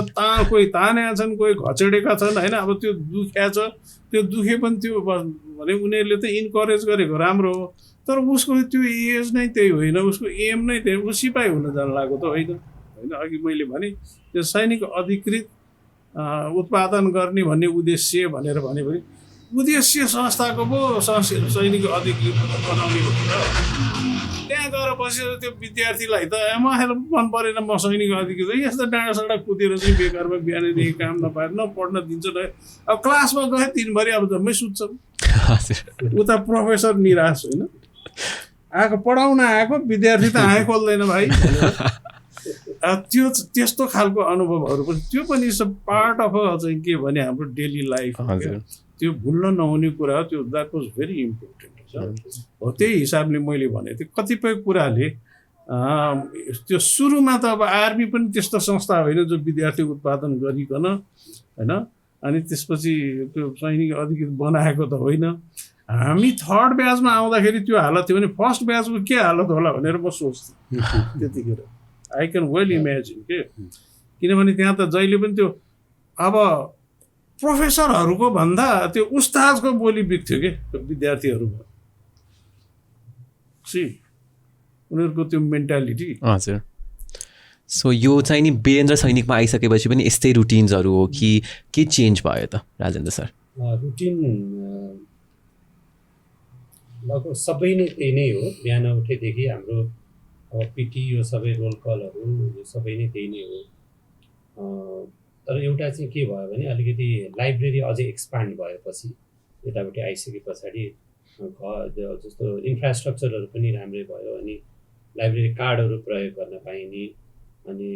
कोही तानेका छन्, कोही घचेडेका छन् होइन। अब त्यो दुख्या छ, त्यो दुखे पनि त्यो भने उनीहरूले त इन्करेज गरेको राम्रो हो, तर उसको त्यो एज नै त्यही होइन, उसको एम नै त्यही, ऊ सिपाही हुन जान लागेको त होइन। अघि मैले भने त्यो सैनिक अधिकृत उत्पादन गर्ने भन्ने उद्देश्य भनेर भने पनि उद्देश्य संस्थाको पो सैनिक अधिकृत बनाउने हो। त्यहाँ गएर बसेर त्यो विद्यार्थीलाई त मलाई मन परेन म सैनिक अधिकृत यस्तो डाँडा साँडा कुदेर चाहिँ बेकारमा बिहानदेखि काम नपाएर नपढ्न दिन्छ न। अब क्लासमा गए दिनभरि अब जम्मै सुत्छन्, उता प्रोफेसर निराश होइन, आएको पढाउन आएको विद्यार्थी त आँखा खोल्दैन भाइ। त्यो त्यस्तो खालको अनुभवहरू पनि त्यो पनि पार्ट अफ चाहिँ के भने हाम्रो डेली लाइफ त्यो भुल्न नहुने कुरा हो। त्यो द्याट वाज भेरी इम्पोर्टेन्ट हो। त्यही हिसाबले मैले भनेको थिएँ कतिपय कुराले त्यो सुरुमा त अब आर्मी पनि त्यस्तो संस्था होइन जो विद्यार्थी उत्पादन गरिकन होइन, अनि त्यसपछि त्यो सैनिक अधिकृत बनाएको त होइन। हामी 3rd ब्याचमा आउँदाखेरि त्यो हालत थियो भने 1st ब्याचको के हालत होला भनेर म सोच्थेँ त्यतिखेर। आई क्यान वेल इमेजिन के, किनभने त्यहाँ त जहिले पनि त्यो अब प्रोफेसरहरूको भन्दा त्यो उस्तादको बोली बिग्थ्यो कि विद्यार्थीहरूमा उनीहरूको त्यो मेन्टालिटी। हजुर। सो यो चाहिँ नि वीरेन्द्र सैनिकमा आइसकेपछि पनि यस्तै रुटिन्सहरू हो कि के चेन्ज भयो त राजेन्द्र सर? रुटिन लगभग सबै नै त्यही नै हो। बिहान उठेदेखि हाम्रो अब पिटी यो सबै रोल कलहरू यो सबै नै त्यही नै हो। तर एउटा चाहिँ के भयो भने अलिकति लाइब्रेरी अझै एक्सपान्ड भएपछि यतापट्टि आइसके पछाडि जस्तो इन्फ्रास्ट्रक्चरहरू पनि राम्रै भयो, अनि लाइब्रेरी कार्डहरू प्रयोग गर्न पाइने, अनि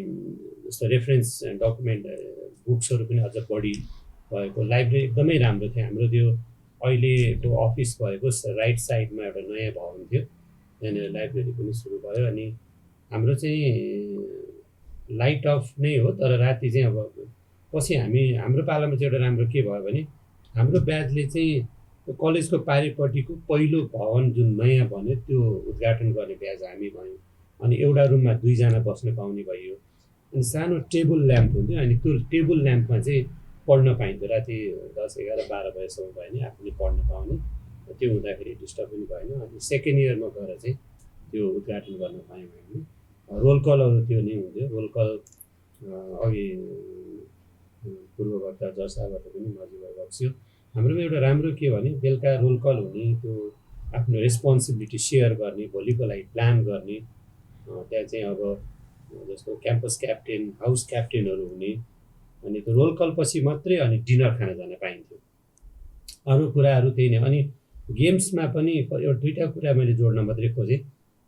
जस्तो रेफरेन्स डकुमेन्ट बुक्सहरू पनि अझ बढी भएको लाइब्रेरी एकदमै राम्रो थियो। हाम्रो त्यो अहिलेको अफिस भएको राइट साइडमा एउटा नयाँ भवन थियो, त्यहाँनिर लाइब्रेरी पनि सुरु भयो। अनि हाम्रो चाहिँ लाइट अफ नै हो, तर राति चाहिँ अब पछि हाम्रो पालामा चाहिँ एउटा राम्रो के भयो भने हाम्रो ब्याचले चाहिँ कलेजको पारिपट्टिको पहिलो भवन जुन नयाँ भन्यो त्यो उद्घाटन गर्ने ब्याच हामी भयौँ। अनि एउटा रुममा 2 जना बस्न पाउने भयो, अनि सानो टेबल ल्याम्प हुन्थ्यो, अनि त्यो टेबल ल्याम्पमा चाहिँ पढ्न पाइन्थ्यो। राति 10, 11, 12 बजेसम्म भयो भने आफूले पढ्न पाउने। त्यो हुँदाखेरि डिस्टर्ब पनि भएन। अनि सेकेन्ड इयरमा गएर चाहिँ त्यो उद्घाटन गर्न पायौँ हामीले। रोल कलहरू त्यो नै हुन्थ्यो। रोल कल अघि पूर्व वक्ता जर्साबाट पनि मर्जी भएको थियो। हाम्रोमा एउटा राम्रो के भने बेलुका रोल कल हुने, त्यो आफ्नो रेस्पोन्सिबिलिटी सेयर गर्ने, भोलिको लागि प्लान गर्ने। त्यहाँ चाहिँ अब जस्तो क्याम्पस क्याप्टेन, हाउस क्याप्टेनहरू हुने, अनि त्यो रोल कल पछि मात्रै अनि डिनर खान जान पाइन्थ्यो। अरू कुराहरू त्यही नै। अनि गेम्समा पनि एउटा दुईवटा कुरा मैले जोड्न मात्रै खोजेँ।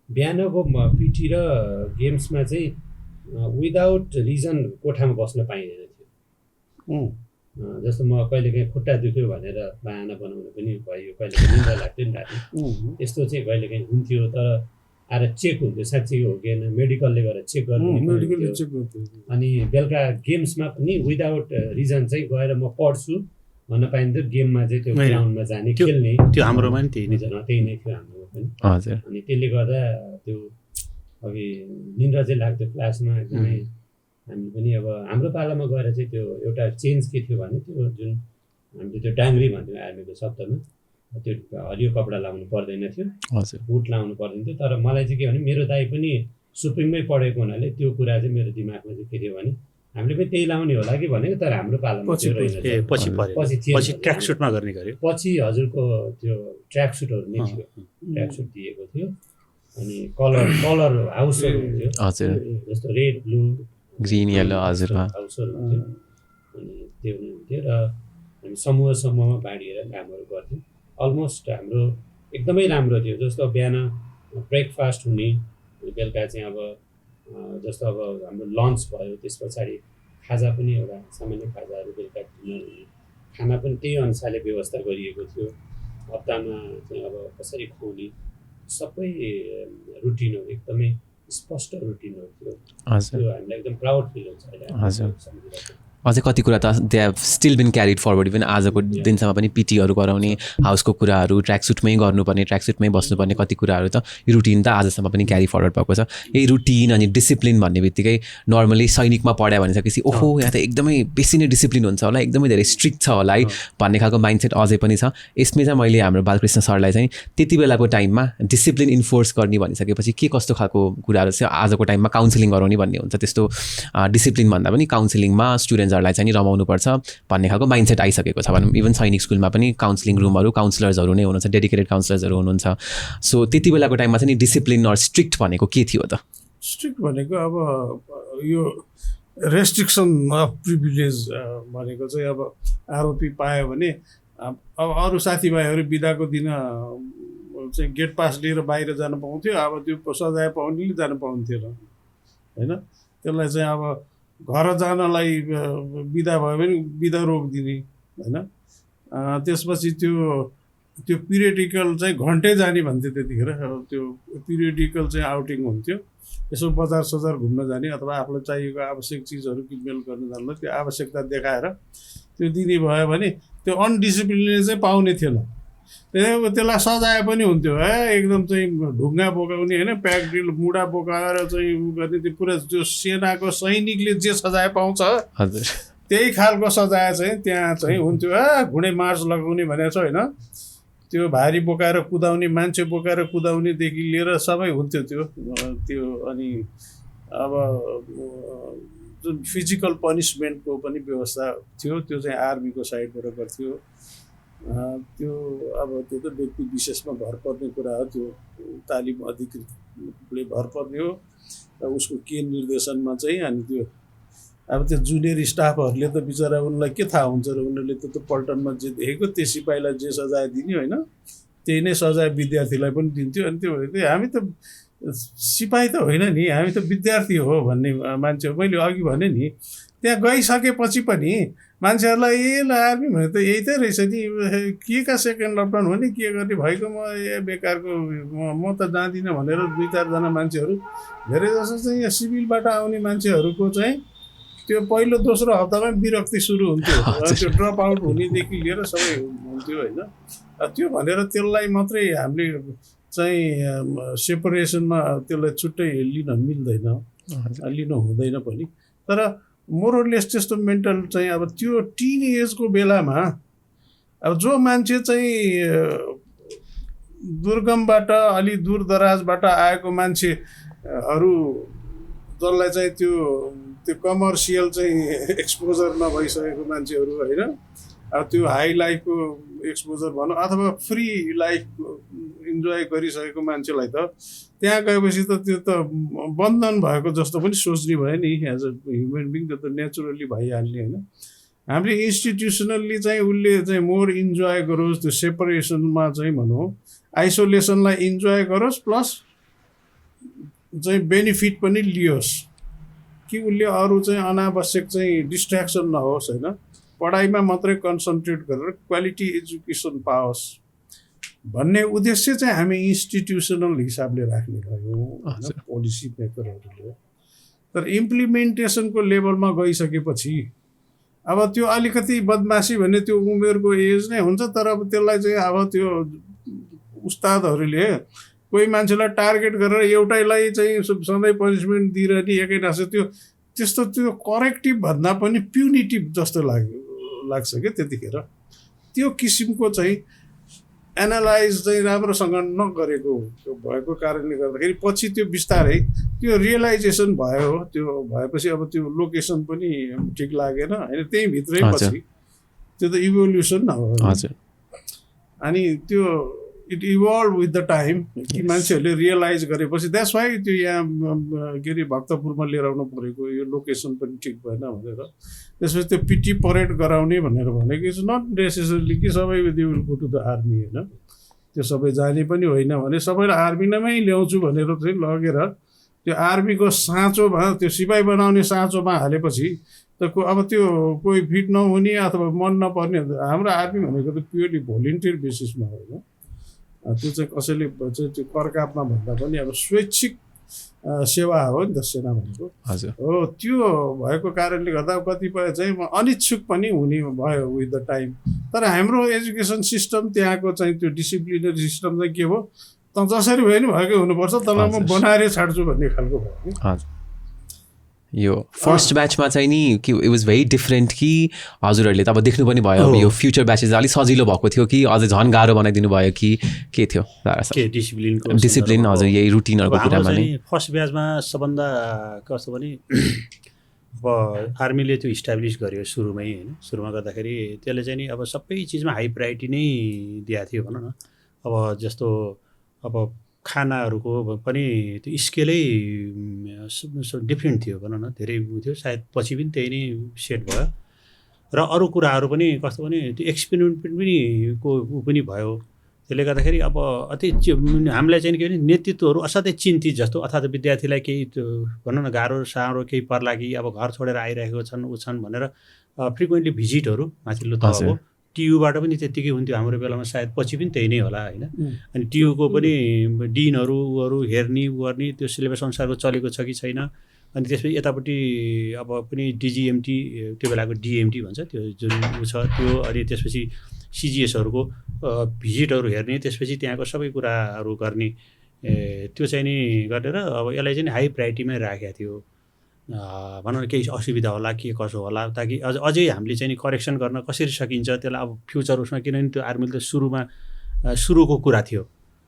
बिहानको पिटी र गेम्समा चाहिँ विदाउट रिजन कोठामा बस्न पाइँदैन थियो। जस्तो म कहिलेकाहीँ खुट्टा दुख्यो भनेर बहाना बनाउनु पनि भयो, कहिलेकाहीँ निन्द्रा लाग्थ्यो नि राति, त्यस्तो चाहिँ कहिलेकाहीँ हुन्थ्यो। तर आएर चेक हुन्थ्यो साँच्चै हो कि मेडिकलले गरेर चेक गर्नु। अनि बेलुका गेम्समा पनि विदाउट रिजन चाहिँ गएर म पढ्छु भन्न पाइन्थ्यो। गेममा चाहिँ त्यो ग्राउन्डमा जाने, खेल्ने, त्यो हाम्रोमा नि त्यही नै थियो हाम्रोमा पनि। हजुर। अनि त्यसले गर्दा त्यो अघि निन्द्रा चाहिँ लाग्थ्यो क्लासमा एकदमै। हामी पनि अब हाम्रो पालामा गएर चाहिँ त्यो एउटा चेन्ज के थियो भने त्यो जुन हामीले त्यो डाङ्ग्री भन्थ्यौँ आर्मीको शब्दमा, त्यो हरियो कपडा लाउनु पर्दैन थियो, बुट लाउनु पर्दैन थियो। तर मलाई चाहिँ के भने मेरो दाइ पनि सुपिङमै पढेको हुनाले त्यो कुरा चाहिँ मेरो दिमागमा चाहिँ के थियो भने हामीले पनि त्यही लाउने होला कि भनेको। तर हाम्रो पालामा पछि ट्र्याक सुटमा गर्ने गर्यो। पछि हजुरको त्यो ट्र्याक सुटहरू नै थियो, ट्र्याक सुट दिएको थियो। अनि कलर हाउसहरू हुन्थ्यो, जस्तो रेड, ब्लू, ग्रिन, येलो, हजुर हाउसहरू हुन्थ्यो। अनि त्यो हुन्थ्यो र हामी समूहमा बाँडिएर कामहरू गर्थ्यौँ। अलमोस्ट हाम्रो एकदमै राम्रो थियो। जस्तो बिहान ब्रेकफास्ट हुने, बेलुका चाहिँ अब जस्तो अब हाम्रो लन्च भयो, त्यस पछाडि खाजा पनि एउटा सामान्य खाजाहरू बेलुका डिनर हुने, खाना पनि त्यही अनुसारले व्यवस्था गरिएको थियो। हप्तामा चाहिँ अब कसरी खुवाउने सबै रुटिनहरू एकदमै स्पष्ट रुटिनहरू थियो। त्यो हामीलाई एकदम प्राउड फिल हुन्छ अहिले। अझै कति कुरा त they have still been carried forward. Even आजको दिनसम्म पनि पिटीहरू गराउने, हाउसको कुराहरू ट्र्याक सुटमै गर्नुपर्ने, ट्र्याक सुटमै बस्नुपर्ने कति कुराहरू त यो रुटिन त आजसम्म पनि क्यारी फरवर्ड भएको छ। यही रुटिन अनि डिसिप्लिन भन्ने बित्तिकै नर्मली सैनिकमा पढायो भनिसकेपछि ओहो यहाँ त एकदमै बेसी नै डिसिप्लिन हुन्छ होला, एकदमै धेरै स्ट्रिक्ट छ होला है भन्ने खालको माइन्डसेट अझै पनि छ। यसमै चाहिँ मैले हाम्रो बालकृष्ण सरलाई चाहिँ त्यति बेलाको टाइममा डिसिप्लिन इन्फोर्स गर्ने भनिसकेपछि के कस्तो खालको कुराहरू चाहिँ आजको टाइममा काउन्सिलिङ गराउने भन्ने हुन्छ, त्यस्तो डिसिप्लिन भन्दा पनि काउन्सिलिङमा स्टुडेन्ट्सहरूलाई चाहिँ रमाउनुपर्छ भन्ने खालको माइन्डसेट आइसकेको छ भनौँ। इभन सैनिक स्कुलमा पनि काउन्सिलिङ रुमहरू काउन्सिलर्सहरू नै हुनुहुन्छ, डेडिकेटेड काउन्सिलर्सहरू हुनुहुन्छ। सो त्यति बेलाको टाइममा चाहिँ डिसिप्लिन अर स्ट्रिक्ट भनेको के थियो त? स्ट्रिक्ट भनेको अब यो रेस्ट्रिक्सन अफ प्रिभिलेज भनेको चाहिँ अब आरोपी पायो भने अब अरू साथीभाइहरू बिदाको दिन चाहिँ गेट पास लिएर बाहिर जान पाउँथ्यो। अब त्यो सजाय पाउनेले जान पाउँथेन होइन। त्यसलाई चाहिँ अब घर जानलाई बिदा भयो भने बिदा रोकिदिने होइन। त्यसपछि त्यो पिरियडिकल चाहिँ घन्टै जाने भन्थ्यो त्यतिखेर। त्यो पिरियडिकल चाहिँ आउटिङ हुन्थ्यो, यसो बजार सजार घुम्न जाने अथवा आफूलाई चाहिएको आवश्यक चिजहरू किनमेल गर्न जाँदा त्यो आवश्यकता देखाएर त्यो दिने भयो भने त्यो अनडिसिप्लिनले चाहिँ पाउने थिएन। त्यसलाई सजाय पनि हुन्थ्यो एकदम चाहिँ ढुङ्गा बोकाउने होइन, प्याक ड्रिल मुढा बोकाएर चाहिँ उ गर्ने। त्यो पुरा त्यो सेनाको सैनिकले जे सजाय पाउँछ त्यही खालको सजाय चाहिँ त्यहाँ चाहिँ हुन्थ्यो। घुँडे मार्च लगाउने भनेको छ होइन, त्यो भारी बोकाएर कुदाउने, मान्छे बोकाएर कुदाउनेदेखि लिएर सबै हुन्थ्यो त्यो। अनि अब जुन फिजिकल पनिसमेन्टको पनि व्यवस्था थियो त्यो चाहिँ आर्मीको साइडबाट गर्थ्यो। त्यो अब त्यो त व्यक्ति विशेषमा भर पर्ने कुरा हो, त्यो तालिम अधिकृतले भर पर्ने हो उसको के निर्देशनमा चाहिँ। अनि त्यो अब त्यो जुनियर स्टाफहरूले त बिचरा उनलाई के थाहा हुन्छ र उनीहरूले त पल्टनमा जे देखेको त्यो सिपाहीलाई जे सजाय दिने होइन त्यही नै सजाय विद्यार्थीलाई पनि दिन्थ्यो। अनि त्यो हामी त सिपाही त होइन नि, हामी त विद्यार्थी हो भन्ने मान्छे हो। मैले अघि भने नि त्यहाँ गइसकेपछि पनि मान्छेहरूलाई ल आर्मी भने त यही त रहेछ नि, के का सेकेन्ड लकडाउन हो नि, के गर्ने भएको म बेकारको म त जाँदिनँ भनेर 2-4जना मान्छेहरू, धेरै जसो चाहिँ यहाँ सिभिलबाट आउने मान्छेहरूको चाहिँ त्यो पहिलो दोस्रो हप्तामै विरक्ति सुरु हुन्थ्यो। त्यो ड्रप आउट हुनेदेखि लिएर सबै हुन्थ्यो होइन। त्यो भनेर त्यसलाई मात्रै हामीले चाहिँ सेपरेसनमा त्यसलाई छुट्टै लिन मिल्दैन, लिन हुँदैन पनि। तर मोरलेस त्यस्तो मेन्टल चाहिँ अब त्यो टिन एजको बेलामा अब जो मान्छे चाहिँ दुर्गमबाट अलि दूरदराजबाट आएको मान्छेहरू जसलाई चाहिँ त्यो कमर्सियल चाहिँ एक्सपोजर नभइसकेको मान्छेहरू होइन, अब त्यो हाई लाइफको एक्सपोजर भनौँ अथवा फ्री लाइफ इन्जोय गरिसकेको मान्छेलाई त त्यहाँ गएपछि त त्यो त बन्धन भएको जस्तो पनि सोच्ने भयो नि। एज अ ह्युमन बिङ त्यो त नेचुरली भइहाल्ने होइन। हामीले इन्स्टिट्युसनल्ली चाहिँ उसले चाहिँ मोर इन्जोय गरोस्, त्यो सेपरेसनमा चाहिँ भनौँ आइसोलेसनलाई इन्जोय गरोस् प्लस चाहिँ बेनिफिट पनि लियोस् कि उसले अरू चाहिँ अनावश्यक चाहिँ डिस्ट्र्याक्सन नहोस् होइन, पढाइमा मात्रै कन्सन्ट्रेट गरेर क्वालिटी एजुकेसन पाओस् भन्ने उद्देश्य चाहिँ हामी इन्स्टिट्युसनल हिसाबले राख्ने भयौँ होइन पोलिसी मेकरहरूले। तर इम्प्लिमेन्टेसनको लेभलमा गइसकेपछि अब त्यो अलिकति बदमासी भन्ने त्यो उमेरको एज नै हुन्छ, तर अब त्यसलाई चाहिँ अब त्यो उस्तादहरूले कोही मान्छेलाई टार्गेट गरेर एउटैलाई चाहिँ सधैँ पनिसमेन्ट दिइरहने एकै नासो त्यस्तो त्यो करेक्टिभ भन्दा पनि प्युनिटिभ जस्तो लाग्छ क्या त्यतिखेर। त्यो किसिमको चाहिँ एनालाइज चाहिँ राम्रोसँग नगरेको भएको कारणले गर्दाखेरि पछि त्यो बिस्तारै त्यो रियलाइजेसन भयो। त्यो भएपछि अब त्यो लोकेसन पनि ठिक लागेन होइन, त्यही भित्रै पछि त्यो त इभोल्युसन हो। अनि त्यो it evolve with the time कि मान्छेहरूले रियलाइज गरेपछि द्याट्स वाइ त्यो यहाँ के अरे भक्तपुरमा लिएर आउनु परेको यो लोकेसन पनि ठिक भएन भनेर। त्यसपछि त्यो पिटी परेड गराउने भनेर भनेको इट्स नट नेसेसरली कि सबै they will go to the army होइन, त्यो सबै जाने पनि होइन भने सबैलाई आर्मी नैमै ल्याउँछु भनेर चाहिँ लगेर त्यो आर्मीको साँचोमा त्यो सिपाही बनाउने साँचोमा हालेपछि त अब त्यो कोही फिट नहुने अथवा मन नपर्ने। हाम्रो आर्मी भनेको त प्योरली भोलिन्टियर बेसिसमा होइन, त्यो चाहिँ कसैले चाहिँ त्यो करकापमा भन्दा पनि अब स्वैच्छिक सेवा हो नि त सेना भनेको हो। त्यो भएको कारणले गर्दा कतिपय चाहिँ अनिच्छुक पनि हुने भयो विथ द टाइम। तर हाम्रो एजुकेसन सिस्टम त्यहाँको चाहिँ त्यो डिसिप्लिनरी सिस्टम चाहिँ के हो त जसरी भयो नि भएकै हुनुपर्छ, तँलाई म बनाएरै छाड्छु भन्ने खालको भयो। यो फर्स्ट ब्याचमा चाहिँ नि कि इट वाज भेरी डिफरेन्ट कि हजुरहरूले त अब देख्नु पनि भयो अब यो फ्युचर ब्याचेस अलिक सजिलो भएको थियो कि अझै झन् गाह्रो बनाइदिनु भयो कि के थियो डिसिप्लिन हजुर यही रुटिनहरूको कुरामा नै? फर्स्ट ब्याचमा सबभन्दा कस्तो भने अब आर्मीले त्यो इस्टाब्लिस गर्यो सुरुमै होइन, सुरुमा गर्दाखेरि त्यसले चाहिँ नि अब सबै चिजमा हाई प्रायोरिटी नै दिएको थियो भनौँ न। अब जस्तो अब खानाहरूको पनि त्यो स्केलै डिफ्रेन्ट थियो भनौँ न, धेरै थियो सायद पछि पनि त्यही नै सेट भयो। र अरू कुराहरू पनि कस्तो भने त्यो एक्सपेरिमेन्ट पनि को पनि भयो। त्यसले गर्दाखेरि अब अति हामीलाई चाहिँ के भने नेतृत्वहरू असाध्यै चिन्तित जस्तो, अथवा विद्यार्थीलाई केही भनौँ न गाह्रो साह्रो केही पर्ला कि अब घर छोडेर आइरहेको छन् भनेर फ्रिक्वेन्टली भिजिटहरू माथिल्लो तहको टियुबाट पनि त्यत्तिकै हुन्थ्यो हाम्रो बेलामा, सायद पछि पनि त्यही नै होला होइन। अनि टियुको पनि डिनहरू हेर्ने गर्ने त्यो सिलेबस अनुसारको चलेको छ कि छैन। अनि त्यसपछि यतापट्टि अब पनि डिजिएमटी त्यो बेलाको डिएमटी भन्छ त्यो जुन ऊ छ त्यो, अनि त्यसपछि सिजिएसहरूको भिजिटहरू हेर्ने, त्यसपछि त्यहाँको सबै कुराहरू गर्ने, त्यो चाहिँ नि गरेर अब यसलाई चाहिँ हाई प्रायोरिटीमै राखेको थियो। भनौँ न केही असुविधा होला के कसो होला ताकि अझै हामीले चाहिँ नि करेक्सन गर्न कसरी सकिन्छ त्यसलाई अब फ्युचर उसमा, किनभने त्यो आर्मीले त सुरुको कुरा थियो।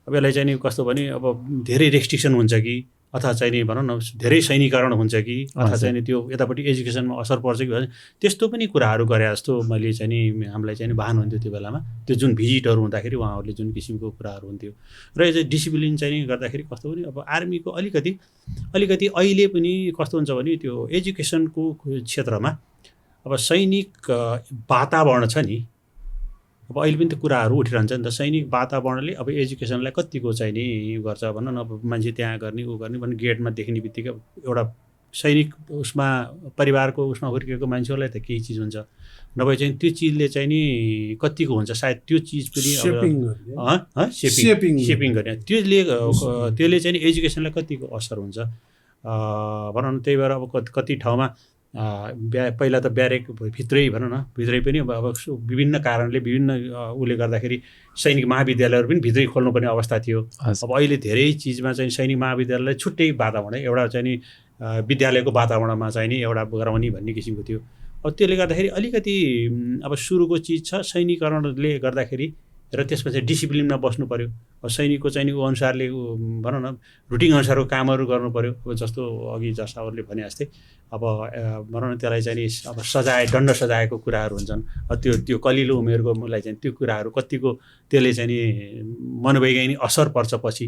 अब यसलाई चाहिँ नि कस्तो भने अब धेरै रेस्ट्रिक्सन हुन्छ कि अथवा चाहिँ नि भनौँ न धेरै सैनिकरण हुन्छ कि अथवा चाहिँ नि त्यो यतापट्टि एजुकेसनमा असर पर्छ कि भने त्यस्तो पनि कुराहरू गरे जस्तो मैले चाहिँ नि हामीलाई चाहिँ नि भान हुन्थ्यो त्यो बेलामा। त्यो जुन भिजिटहरू हुँदाखेरि उहाँहरूले जुन किसिमको कुराहरू हुन्थ्यो र यो चाहिँ डिसिप्लिन चाहिँ नि गर्दाखेरि कस्तो भने अब आर्मीको अलिकति अहिले पनि कस्तो हुन्छ भने त्यो एजुकेसनको क्षेत्रमा अब सैनिक वातावरण छ नि, अब अहिले पनि त्यो कुराहरू उठिरहन्छ नि त। सैनिक वातावरणले अब एजुकेसनलाई कतिको चाहिँ नि गर्छ भनौँ न, अब मान्छे त्यहाँ गर्ने ऊ गर्ने भने गेटमा देख्ने बित्तिकै एउटा सैनिक उसमा परिवारको उसमा हुर्किएको मान्छेहरूलाई त केही चिज हुन्छ, नभए चाहिँ त्यो चिजले चाहिँ नि कतिको हुन्छ सायद त्यो चिज पनि सेपिङ गर्ने त्यसले चाहिँ नि एजुकेसनलाई कतिको असर हुन्छ भनौँ न। त्यही भएर अब कति ठाउँमा पहिला त ब्यारेक भित्रै भनौँ न भित्रै पनि अब विभिन्न कारणले विभिन्न उसले गर्दाखेरि सैनिक महाविद्यालयहरू पनि भित्रै खोल्नुपर्ने अवस्था थियो। अब अहिले धेरै चिजमा चाहिँ सैनिक महाविद्यालय छुट्टै वातावरण एउटा चाहिँ नि विद्यालयको वातावरणमा चाहिँ नि एउटा गराउने भन्ने किसिमको थियो। अब त्यसले गर्दाखेरि अलिकति अब सुरुको चिज छ, सैनिकरणले गर्दाखेरि र त्यसमा चाहिँ डिसिप्लिनमा बस्नु पऱ्यो। सैनिकको चाहिँ ऊ अनुसारले भनौँ न रुटिन अनुसारको कामहरू गर्नु पऱ्यो। अब जस्तो अघि जस्ताहरूले भने जस्तै अब भनौँ न त्यसलाई चाहिँ अब दण्ड सजायको कुराहरू हुन्छन्। त्यो कलिलो उमेरकोलाई चाहिँ त्यो कुराहरू कतिको त्यसले चाहिँ नि मनोवैज्ञानिक असर पर्छ पछि,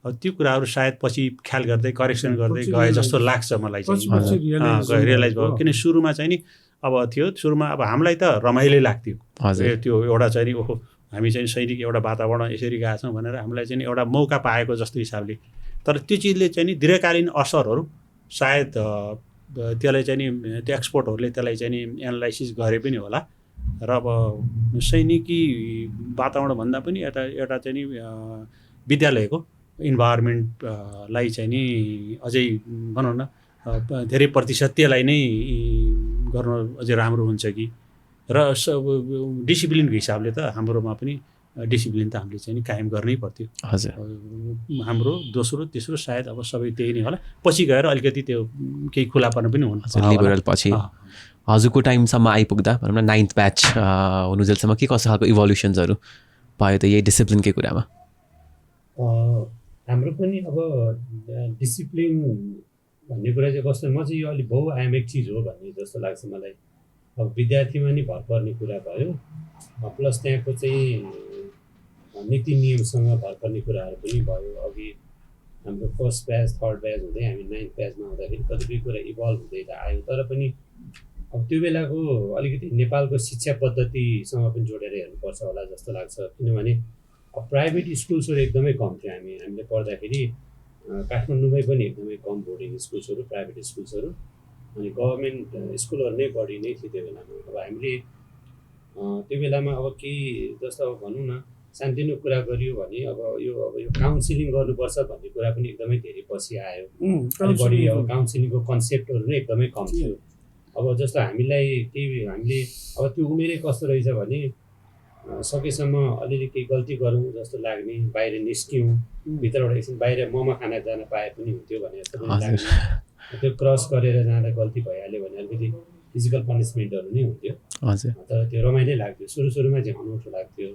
त्यो कुराहरू सायद पछि ख्याल गर्दै करेक्सन गर्दै गए जस्तो लाग्छ मलाई चाहिँ। रियलाइज भयो किन सुरुमा चाहिँ नि अब थियो, सुरुमा अब हामीलाई त रमाइलो लाग्थ्यो त्यो एउटा चाहिँ नि ओहो हामी चाहिँ सैनिक एउटा वातावरण यसरी गएका छौँ भनेर हामीलाई चाहिँ एउटा मौका पाएको जस्तो हिसाबले। तर त्यो चिजले चाहिँ नि दीर्घकालीन असरहरू सायद त्यसलाई चाहिँ नि त्यो एक्सपर्टहरूले त्यसलाई चाहिँ नि एनालाइसिस गरे पनि होला। र अब सैनिकी वातावरणभन्दा पनि एउटा चाहिँ नि विद्यालयको इन्भाइरोमेन्टलाई चाहिँ नि अझै भनौँ न धेरै प्रतिशत त्यसलाई नै गर्न अझै राम्रो हुन्छ कि। र डिसिप्लिनको हिसाबले त हाम्रोमा पनि डिसिप्लिन त हामीले चाहिँ नि कायम गर्नै पर्थ्यो। हजुर हाम्रो दोस्रो तेस्रो सायद अब सबै त्यही नै होला। पछि गएर अलिकति त्यो केही खुलापन पनि हुनु लिबरल पछि हजुरको टाइमसम्म आइपुग्दा भनौँ न 9th ब्याच हुनुजेलसम्म के कस्तो खालको इभोल्युसन्सहरू भयो त यही डिसिप्लिनकै कुरामा? हाम्रो पनि अब डिसिप्लिन भन्ने कुरा चाहिँ कस्तो, म चाहिँ यो अलिक बहुआयामिक चिज हो भन्ने जस्तो लाग्छ मलाई। अब विद्यार्थीमा नि भर पर्ने कुरा भयो, प्लस त्यहाँको चाहिँ नीति नियमसँग भर पर्ने कुराहरू पनि भयो। अघि हाम्रो फर्स्ट ब्याच थर्ड ब्याच हुँदै हामी 9th ब्याचमा आउँदाखेरि कतिपय कुरा इभल्भ हुँदै त आयो। तर पनि अब त्यो बेलाको अलिकति नेपालको शिक्षा पद्धतिसँग पनि जोडेर हेर्नुपर्छ होला जस्तो लाग्छ। किनभने अब प्राइभेट स्कुल्सहरू एकदमै कम थियो। हामीले पढ्दाखेरि काठमाडौँमै पनि एकदमै कम बोर्डिङ स्कुल्सहरू प्राइभेट स्कुल्सहरू, अनि गभर्मेन्ट स्कुलहरू नै बढी नै थियो त्यो बेलामा। अब हामीले त्यो बेलामा अब केही जस्तो अब भनौँ न सानोतिनो कुरा गरियो भने अब यो काउन्सिलिङ गर्नुपर्छ भन्ने कुरा पनि एकदमै धेरै पछि आयो। अलि बढी अब काउन्सिलिङको कन्सेप्टहरू नै एकदमै कम थियो। अब जस्तो हामीले अब त्यो उमेरै कस्तो रहेछ भने सकेसम्म अलिअलि केही गल्ती गरौँ जस्तो लाग्ने, बाहिर निस्क्यौँ, भित्रबाट एकछिन बाहिर मोमो खाना जान पाए पनि हुन्थ्यो भने जस्तो पनि लाग्ने। त्यो क्रस गरेर जाँदा गल्ती भइहाल्यो भने अलिकति फिजिकल पनिसमेन्टहरू नै हुन्थ्यो। तर त्यो रमाइलो लाग्थ्यो, सुरुमा चाहिँ अनौठो लाग्थ्यो।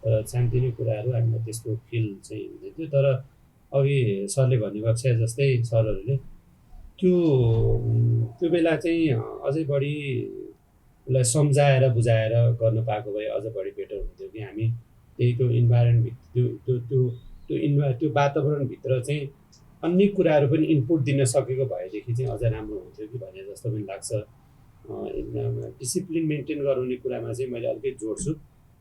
तर सानोतिनो कुराहरू हामीलाई त्यस्तो फिल चाहिँ हुँदै थियो। तर अघि सरले भन्नुभएको छ जस्तै सरहरूले त्यो बेला चाहिँ अझै बढी उसलाई सम्झाएर बुझाएर गर्न पाएको भए अझ बढी बेटर हुन्थ्यो कि हामी त्यही त्यो इन्भाइरोमेन्ट त्यो वातावरणभित्र चाहिँ अन्य कुराहरू पनि इनपुट दिन सकेको भएदेखि चाहिँ अझ राम्रो हुन्थ्यो कि भन्ने जस्तो पनि लाग्छ। डिसिप्लिन मेन्टेन गराउने कुरामा चाहिँ मैले अलिकति जोड्छु।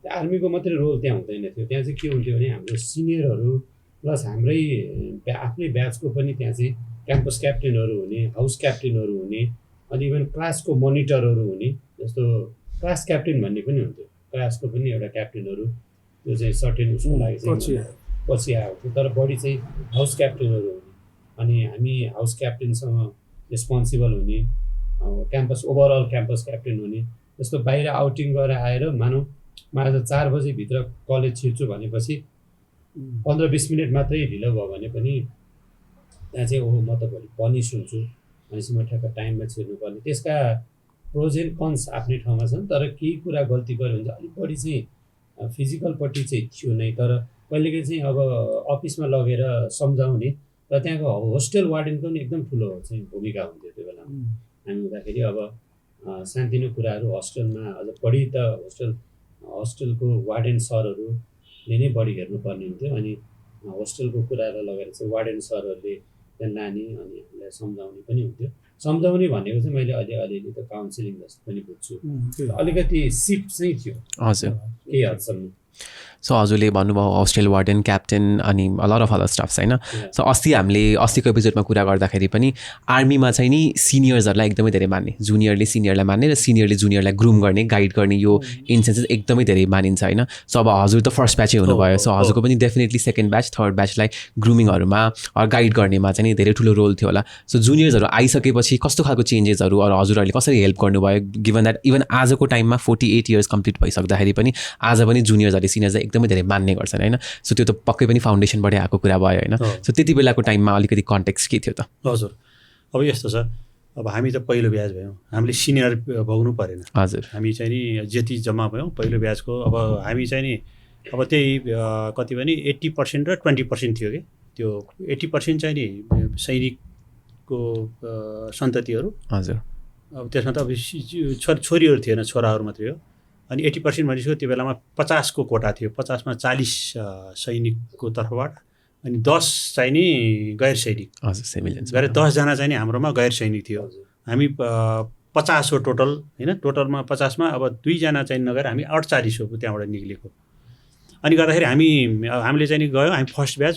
आर्मीको मात्रै रोल त्यहाँ हुँदैन थियो। त्यहाँ चाहिँ के हुन्थ्यो भने हाम्रो सिनियरहरू प्लस हाम्रै आफ्नै ब्याचको पनि त्यहाँ चाहिँ क्याम्पस क्याप्टेनहरू हुने, हाउस क्याप्टेनहरू हुने, अनि इभन क्लासको मोनिटरहरू हुने। जस्तो क्लास क्याप्टेन भन्ने पनि हुन्थ्यो, क्लासको पनि एउटा क्याप्टेनहरू, त्यो चाहिँ सर्टेन उसको लागि चाहिँ पछि आएको थियो। तर बढी चाहिँ हाउस क्याप्टेनहरू हुने, अनि हामी हाउस क्याप्टेनसँग रेस्पोन्सिबल हुने, क्याम्पस ओभरअल क्याम्पस क्याप्टेन हुने। जस्तो बाहिर आउटिङ गरेर आएर मानौँ म आज 4 बजीभित्र कलेज छिर्छु भनेपछि 15-20 मिनट मात्रै ढिलो भयो भने पनि त्यहाँ चाहिँ म त भोलि पनिस हुन्छु भनेपछि म ठ्याक्क टाइममा छिर्नुपर्ने। त्यसका प्रोज एन्ड कन्स आफ्नै ठाउँमा छन्। तर केही कुरा गल्ती गऱ्यो भने चाहिँ अलिक बढी चाहिँ फिजिकलपट्टि चाहिँ थियो नै। तर कहिलेकाहीँ चाहिँ अब अफिसमा लगेर सम्झाउने र त्यहाँको होस्टेल वार्डेनको पनि एकदम ठुलो चाहिँ भूमिका हुन्थ्यो त्यो बेलामा हामी हुँदाखेरि। अब सानोतिनो कुराहरू होस्टेलमा अझ बढी त होस्टेलको वार्डेन सरहरूले नै बढी हेर्नुपर्ने हुन्थ्यो। अनि होस्टेलको कुरालाई लगेर चाहिँ वार्डेन सरहरूले त्यहाँ लाने अनि हामीलाई सम्झाउने पनि हुन्थ्यो। सम्झाउने भनेको चाहिँ मैले अलिअलि त काउन्सिलिङ जस्तो पनि बुझ्छु। अलिकति सिफ्ट चाहिँ थियो हजुर केही हदसम्म। सो हजुरले भन्नुभयो होस्टेल वार्डन क्याप्टेन अनि अलट अफ अदर स्टाफ्स होइन। सो अस्तिको एपिसोडमा कुरा गर्दाखेरि पनि आर्मीमा चाहिँ नि सिनियर्सहरूलाई एकदमै धेरै मान्ने, जुनियरले सिनियरलाई मान्ने र सिनियरले जुनियरलाई ग्रुम गर्ने, गाइड गर्ने, यो इन्सेन्सेस एकदमै धेरै मानिन्छ होइन। सो अब हजुर त फर्स्ट ब्याचै हुनुभयो, सो हजुरको पनि डेफिनेटली सेकेन्ड ब्याच थर्ड ब्याचलाई ग्रुमिङहरूमा गाइड गर्नेमा चाहिँ नि धेरै ठुलो रोल थियो होला। सो जुनियर्सहरू आइसकेपछि कस्तो खालको चेन्जेसहरू अरू हजुरहरूले कसरी हेल्प गर्नुभयो, गिभन द्याट इभन आजको टाइममा 48 इयर्स कम्प्लिट भइसक्दाखेरि पनि आज पनि जुनियर्सहरूले सिनियर्सलाई एकदमै धेरै मान्ने गर्छन् होइन। सो त्यो त पक्कै पनि फाउन्डेसनबाटै आएको कुरा भयो होइन। सो त्यति बेलाको टाइममा अलिकति कन्टेक्स्ट के थियो त? हजुर अब यस्तो छ, अब हामी त पहिलो ब्याच भयौँ, हामीले सिनियर भोग्नु परेन। हजुर हामी चाहिँ नि जति जम्मा भयौँ पहिलो ब्याचको, अब हामी चाहिँ नि अब त्यही कति भने 80% र 20% थियो कि त्यो 80% चाहिँ नि सैनिकको सन्ततिहरू हजुर अब त्यसमा त अब छोरीहरू थिएन छोराहरू मात्रै हो अनि 80% भनेपछि त्यो बेलामा 50 को कोटा थियो 50 मा 40 सैनिकको तर्फबाट अनि 10 चाहिँ नि गैर सैनिक हजुर सिभिलियन्स गरे 10 जना चाहिँ नि हाम्रोमा गैर सैनिक थियो हामी 50 हो टोटल हैन टोटलमा 50 मा अब 2 जना चाहिँ नगएर हामी 48 हो त्यहाँबाट निक्लेको अनि गर्दाखेरि हामीले चाहिँ नि गयो हामी फर्स्ट ब्याच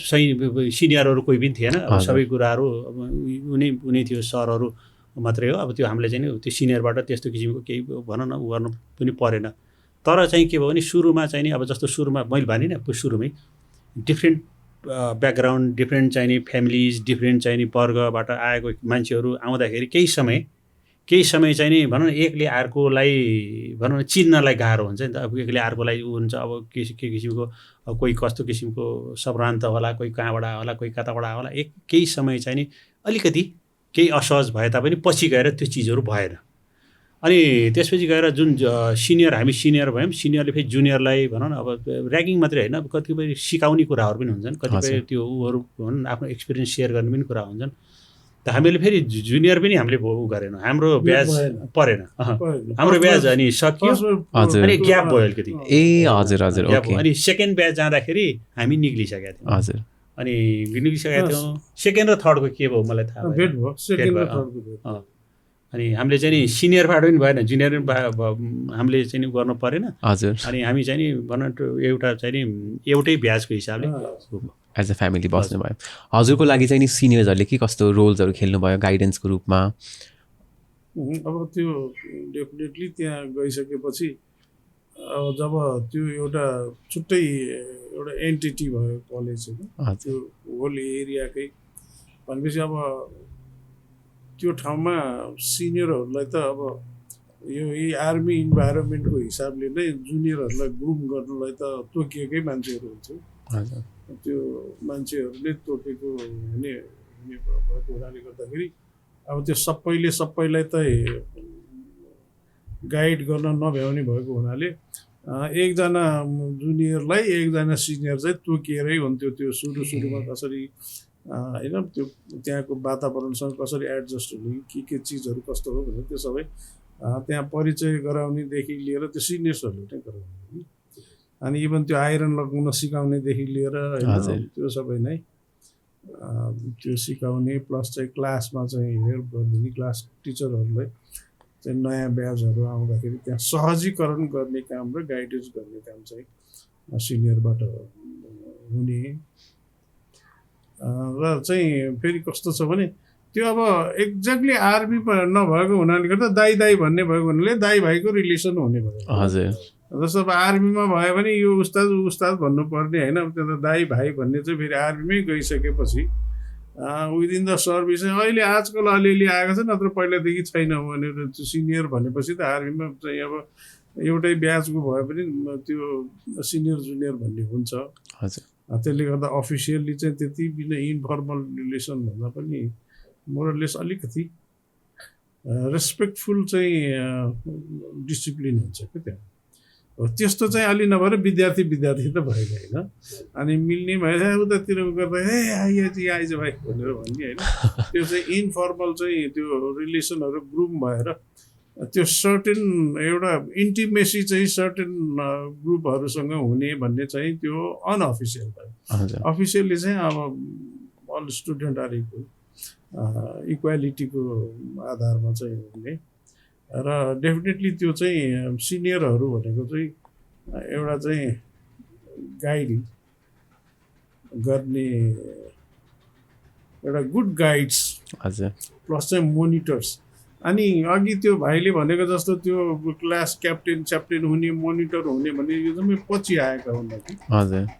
सिनियरहरू कोही पनि थिएन अब सबै कुराहरू उनी थियो सरहरू मात्रै हो अब त्यो हामीले चाहिँ नि त्यो सिनियरबाट त्यस्तो किसिमको केही भनौँ न गर्नु पनि परेन तर चाहिँ के भयो भने सुरुमा चाहिँ नि अब जस्तो सुरुमा मैले भने नि सुरुमै डिफ्रेन्ट ब्याकग्राउन्ड डिफ्रेन्ट चाहिँ नि फ्यामिलिज डिफ्रेन्ट चाहिँ नि वर्गबाट आएको मान्छेहरू आउँदाखेरि केही समय चाहिँ नि भनौँ न एकले अर्कोलाई भनौँ न चिन्नलाई गाह्रो हुन्छ नि त अब एकले अर्कोलाई हुन्छ अब के किसिमको कोही कस्तो किसिमको सभ्रान्त होला कोही कहाँबाट होला कोही कताबाट होला केही समय चाहिँ नि अलिकति केही असहज भए तापनि पछि गएर त्यो चिजहरू भएन अनि त्यसपछि गएर जुन हामी सिनियर भयौँ सिनियरले फेरि जुनियरलाई भनौँ न अब ऱ्यागिङ मात्रै होइन कतिपय सिकाउने कुराहरू पनि हुन्छन् कतिपय त्यो उहरू भनौँ न आफ्नो एक्सपिरियन्स सेयर गर्ने पनि कुरा हुन्छन् त हामीले फेरि जुनियर पनि हामीले गरेनौँ हाम्रो ब्याज परेन हाम्रो ब्याज अनि सकियो अनि ग्याप भयो अलिकति ए हजुर हजुर ओके अनि सेकेन्ड ब्याज जाँदाखेरि हामी निक्लिसकेका थियौँ हजुर अनि निक्लिसकेका थियौँ सेकेन्ड र थर्डको के भयो मलाई थाहा भेट भयो सेकेन्ड र थर्डको अनि हामीले चाहिँ नि सिनियरबाट पनि भएन जुनियर हामीले चाहिँ नि गर्नु परेन हजुर अनि हामी चाहिँ नि भनौँ एउटा चाहिँ नि एउटै ब्याजको हिसाबले एज अ फ्यामिली बस्नुभयो हजुरको लागि चाहिँ नि सिनियर्सहरूले के कस्तो रोल्सहरू खेल्नुभयो गाइडेन्सको रूपमा अब त्यो डेफिनेटली त्यहाँ गइसकेपछि अब जब त्यो एउटा छुट्टै एउटा एन्टिटी भयो कलेज होइन त्यो होल एरियाकै भनेपछि अब त्यो ठाउँमा सिनियरहरूलाई त अब यही आर्मी इन्भाइरोमेन्टको हिसाबले नै जुनियरहरूलाई ग्रुम गर्नलाई त तोकिएकै मान्छेहरू हुन्थ्यो त्यो मान्छेहरूले तोकेको हुने भएको हुनाले गर्दाखेरि अब त्यो सबैलाई त गाइड गर्न नभ्याउने भएको हुनाले एकजना जुनियरलाई एकजना सिनियर चाहिँ तोकिएरै हुन्थ्यो त्यो सुरुमा कसरी होइन त्यो त्यहाँको वातावरणसँग कसरी एडजस्ट हुने के चिजहरू कस्तो हो भनेर त्यो सबै त्यहाँ परिचय गराउनेदेखि लिएर त्यो सिनियर्सहरूले नै गराउने अनि इभन त्यो आइरन लगाउन सिकाउनेदेखि लिएर होइन त्यो सबै नै त्यो सिकाउने प्लस चाहिँ क्लासमा चाहिँ हेल्प गरिदिने क्लास टिचरहरूलाई चाहिँ नयाँ ब्याजहरू आउँदाखेरि त्यहाँ सहजीकरण गर्ने काम र गाइडेन्स गर्ने काम चाहिँ सिनियरबाट हुने र चाहिँ फेरि कस्तो छ भने त्यो अब एक्ज्याक्टली आर्मी नभएको हुनाले गर्दा दाई भन्ने भएको हुनाले दाई भाइको रिलेसन हुने भयो हजुर जस्तो अब आर्मीमा भयो भने यो उस्ताद भन्नुपर्ने होइन त्यो त दाई भाइ भन्ने चाहिँ फेरि आर्मीमै गइसकेपछि विदिन द सर्भिस अहिले आजकल अलिअलि आएको छ नत्र पहिलादेखि छैन भनेर त्यो सिनियर भनेपछि त आर्मीमा चाहिँ अब एउटै ब्याजको भए पनि त्यो सिनियर जुनियर भन्ने हुन्छ त्यसले गर्दा अफिसियल्ली चाहिँ त्यति बिना इन्फर्मल रिलेसन भन्दा पनि मोरलेस अलिकति रेस्पेक्टफुल चाहिँ डिसिप्लिन हुन्छ क्या त्यहाँ त्यस्तो चाहिँ अलि नभएर विद्यार्थी त भएन होइन अनि मिल्ने भएर उतातिर गर्दा आइज भाइ भनेर भन्ने होइन त्यो चाहिँ इन्फर्मल चाहिँ त्यो रिलेसनहरू ग्रुम भएर त्यो सर्टेन एउटा इन्टिमेसी चाहिँ सर्टेन ग्रुपहरूसँग हुने भन्ने चाहिँ त्यो अनअफिसियल भयो अफिसियल्ली चाहिँ अब अल स्टुडेन्ट आर इक्वालिटीको आधारमा चाहिँ हुने र डेफिनेटली त्यो चाहिँ सिनियरहरू भनेको चाहिँ एउटा चाहिँ गाइडिङ गर्ने एउटा गुड गाइड्स प्लस चाहिँ मोनिटर्स अनि अघि त्यो भाइले भनेको जस्तो त्यो क्लास च्याप्टेन हुने मोनिटर हुने भन्ने यो चाहिँ पछि आएका हुन् कि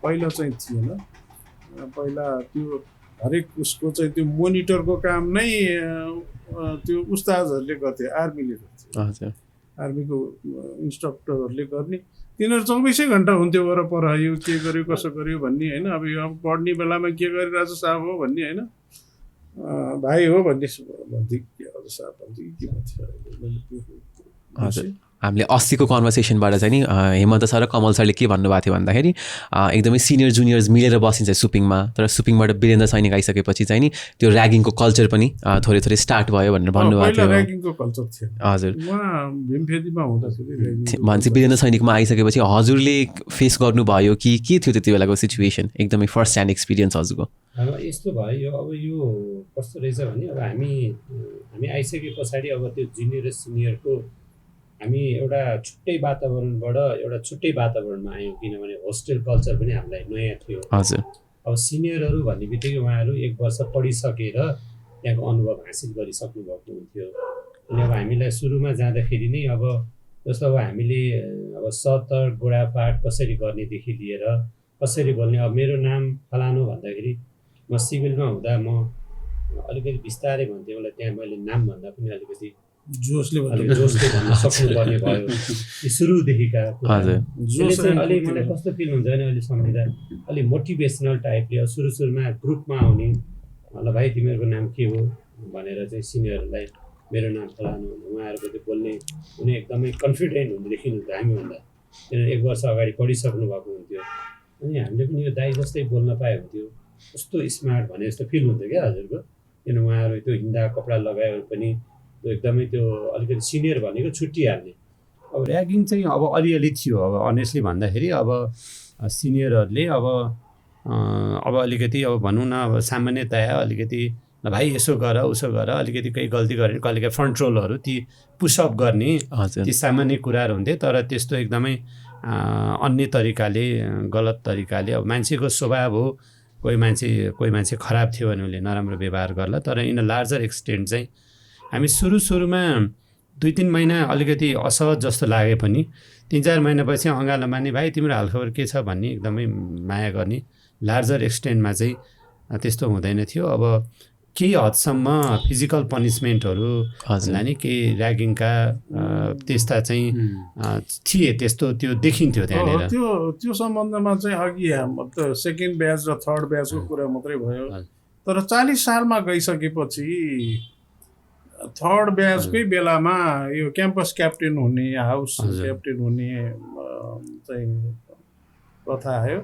पहिला चाहिँ थिएन पहिला त्यो हरेक उसको चाहिँ त्यो मोनिटरको काम नै त्यो उस्तादहरूले गर्थे आर्मीले गर्थे आर्मीको इन्स्ट्रक्टरहरूले गर्ने तिनीहरू 24 घन्टा हुन्थ्यो पर यो के गर्यो कसो गर्यो भन्ने होइन अब यो पढ्ने बेलामा के गरिरहेछ साहब हो भन्ने होइन भाइ हो भन्ने भन्थे साहब भन्थे के भन्थ्यो हामीले अस्तिको कन्भर्सेसनबाट चाहिँ नि हेमन्त सर र कमल सरले के भन्नुभएको थियो भन्दाखेरि एकदमै सिनियर जुनियर्स मिलेर बसिन्छ सुपिङमा, तर सुपिङबाट वीरेन्द्र सैनिक आइसकेपछि चाहिँ नि त्यो ऱ्यागिङको कल्चर पनि थोरै थोरै स्टार्ट भयो भनेर भन्नुभएको थियो। ऱ्यागिङको कल्चर थियो हजुर, भीमफेदीमा हुँदाखेरि भन्छ वीरेन्द्र सैनिकमा आइसकेपछि हजुरले फेस गर्नुभयो कि के थियो त्यति बेलाको सिचुएसन, एकदमै फर्स्ट ह्यान्ड एक्सपिरियन्स हजुरको? अब यस्तो भयो, अब यो कस्तो रहेछ भने अब हामी आइसके पछाडि अब त्यो जुनियर र सिनियरको हामी एउटा छुट्टै वातावरणबाट एउटा छुट्टै वातावरणमा आयौँ, किनभने होस्टेल कल्चर पनि हामीलाई नयाँ थियो। हजुर, अब सिनियरहरू भन्ने बित्तिकै उहाँहरू 1 वर्ष पढिसकेर त्यहाँको अनुभव हासिल गरिसक्नु भएको हुन्थ्यो। अनि अब हामीलाई सुरुमा जाँदाखेरि नै अब जस्तो अब हामीले अब सतर गोडापाठ कसरी गर्नेदेखि लिएर कसरी बोल्ने, अब मेरो नाम फलानु भन्दाखेरि म सिभिलमा हुँदा म अलिकति बिस्तारै भन्थेँ, मलाई त्यहाँ मैले नाम भन्दा पनि अलिकति जोसले भन्न सक्नुपर्ने भयो सुरुदेखिका। अलि मलाई कस्तो फिल हुन्छ भने अहिले सम्झिँदा अलिक मोटिभेसनल टाइपले सुरुमा ग्रुपमा आउने, ल भाइ तिमीहरूको नाम के हो भनेर चाहिँ सिनियरहरूलाई मेरो नाम फलानु, उहाँहरूको त्यो बोल्ने उनी एकदमै कन्फिडेन्ट हुँदै देखिनुहुन्छ हामीभन्दा, किनभने 1 वर्ष अगाडि पढिसक्नु भएको हुन्थ्यो। अनि हामीले पनि यो दाइ जस्तै बोल्न पाए हुन्थ्यो, कस्तो स्मार्ट भने जस्तो फिल हुन्थ्यो क्या हजुरको। किन उहाँहरू त्यो हिँड्दा कपडा लगायो पनि त्यो एकदमै त्यो अलिकति सिनियर भनेको छुट्टिहाल्ने। अब ऱ्यागिङ चाहिँ अब अलिअलि थियो, अब अनेस्टली भन्दाखेरि अब सिनियरहरूले अब अलिकति अब भनौँ न अब सामान्यतया अलिकति ल भाइ यसो गर उसो गर, अलिकति केही गल्ती गऱ्यो भने कहिलेकाहीँ फ्रन्ट रोलहरू ती पुसअप गर्ने ती सामान्य कुराहरू हुन्थे। तर त्यस्तो एकदमै अन्य तरिकाले गलत तरिकाले अब मान्छेको स्वभाव हो, कोही मान्छे खराब थियो भने उसले नराम्रो व्यवहार गर्ला। तर इन अ लार्जर एक्सटेन्ट चाहिँ हामी सुरुमा 2-3 महिना अलिकति असहज जस्तो लागे पनि 3-4 महिनापछि अँगालो माने भाइ तिम्रो हालखबर के छ भन्ने एकदमै माया गर्ने। लार्जर एक्सटेन्टमा चाहिँ त्यस्तो हुँदैन थियो। अब केही हदसम्म फिजिकल पनिसमेन्टहरू होला नि, केही ऱ्यागिङका त्यस्ता चाहिँ थिए, त्यस्तो त्यो देखिन्थ्यो त्यहाँनिर। त्यो सम्बन्धमा चाहिँ अघि सेकेन्ड ब्याच र थर्ड ब्याचको कुरा मात्रै भयो, तर 40 सालमा गइसकेपछि थर्ड ब्याचकै बेलामा यो क्याम्पस क्याप्टेन हुने, हाउस क्याप्टेन हुने चाहिँ प्रथा आयो।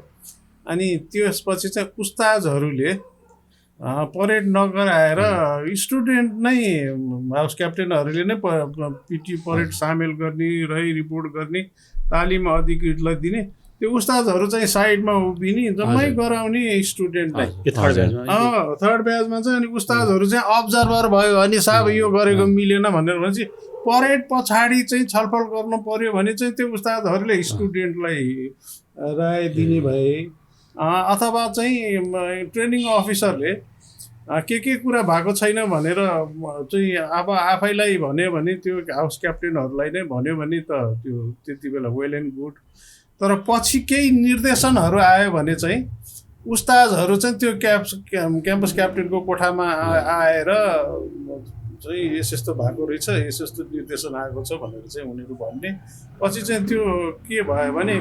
अनि त्यसपछि चाहिँ उस्ताजहरूले परेड नगराएर स्टुडेन्ट नै हाउस क्याप्टेनहरूले नै पिटी परेड सामेल गर्ने, रही रिपोर्ट गर्ने, तालिम अधिकृतलाई दिने, त्यो उस्तादहरू चाहिँ साइडमा उभिने, जम्मै गराउने स्टुडेन्टलाई। थर्ड ब्याचमा चाहिँ अनि उस्तादहरू चाहिँ अब्जर्भर भयो, अनि साहब यो गरेको मिलेन भनेर भनेपछि परेड पछाडि चाहिँ छलफल गर्नु पर्यो भने चाहिँ त्यो उस्तादहरूले स्टुडेन्टलाई राय दिने भए, अथवा चाहिँ ट्रेनिङ अफिसरले के कुरा भएको छैन भनेर चाहिँ अब आफैलाई भन्यो भने त्यो हाउस क्याप्टेनहरूलाई नै भन्यो भने त त्यो त्यति बेला वेल एन्ड गुड। तर पछि केही निर्देशनहरू आयो भने चाहिँ उस्तादहरू चाहिँ त्यो क्याम्पस क्याप्टेनको कोठामा आएर चाहिँ यस्तो भएको रहेछ, यस्तो निर्देशन आएको छ भनेर चाहिँ उनीहरू भन्ने। पछि चाहिँ त्यो के भयो भने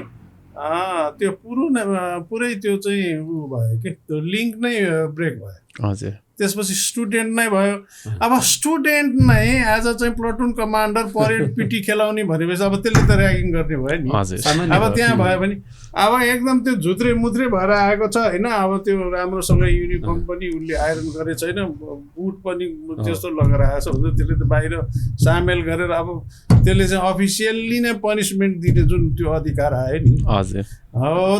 त्यो पुरै त्यो चाहिँ उ भयो कि त्यो लिङ्क नै ब्रेक भयो। हजुर, त्यसपछि स्टुडेन्ट नै भयो। अब स्टुडेन्ट नै एज अ चाहिँ प्लटुन कमान्डर परेड पिटी खेलाउने भनेपछि अब त्यसले त ऱ्यागिङ गर्ने भयो नि। अब त्यहाँ भयो भने अब एकदम त्यो झुत्रे मुत्रे भएर आएको छ होइन, अब त्यो राम्रोसँग युनिफर्म पनि उसले आइरन गरेको छैन, बुट पनि त्यस्तो लगाएर आएछ भने त्यसले त बाहिर सामेल गरेर अब त्यसले चाहिँ अफिसियल्ली नै पनिसमेन्ट दिने जुन त्यो अधिकार आयो नि। हजुर,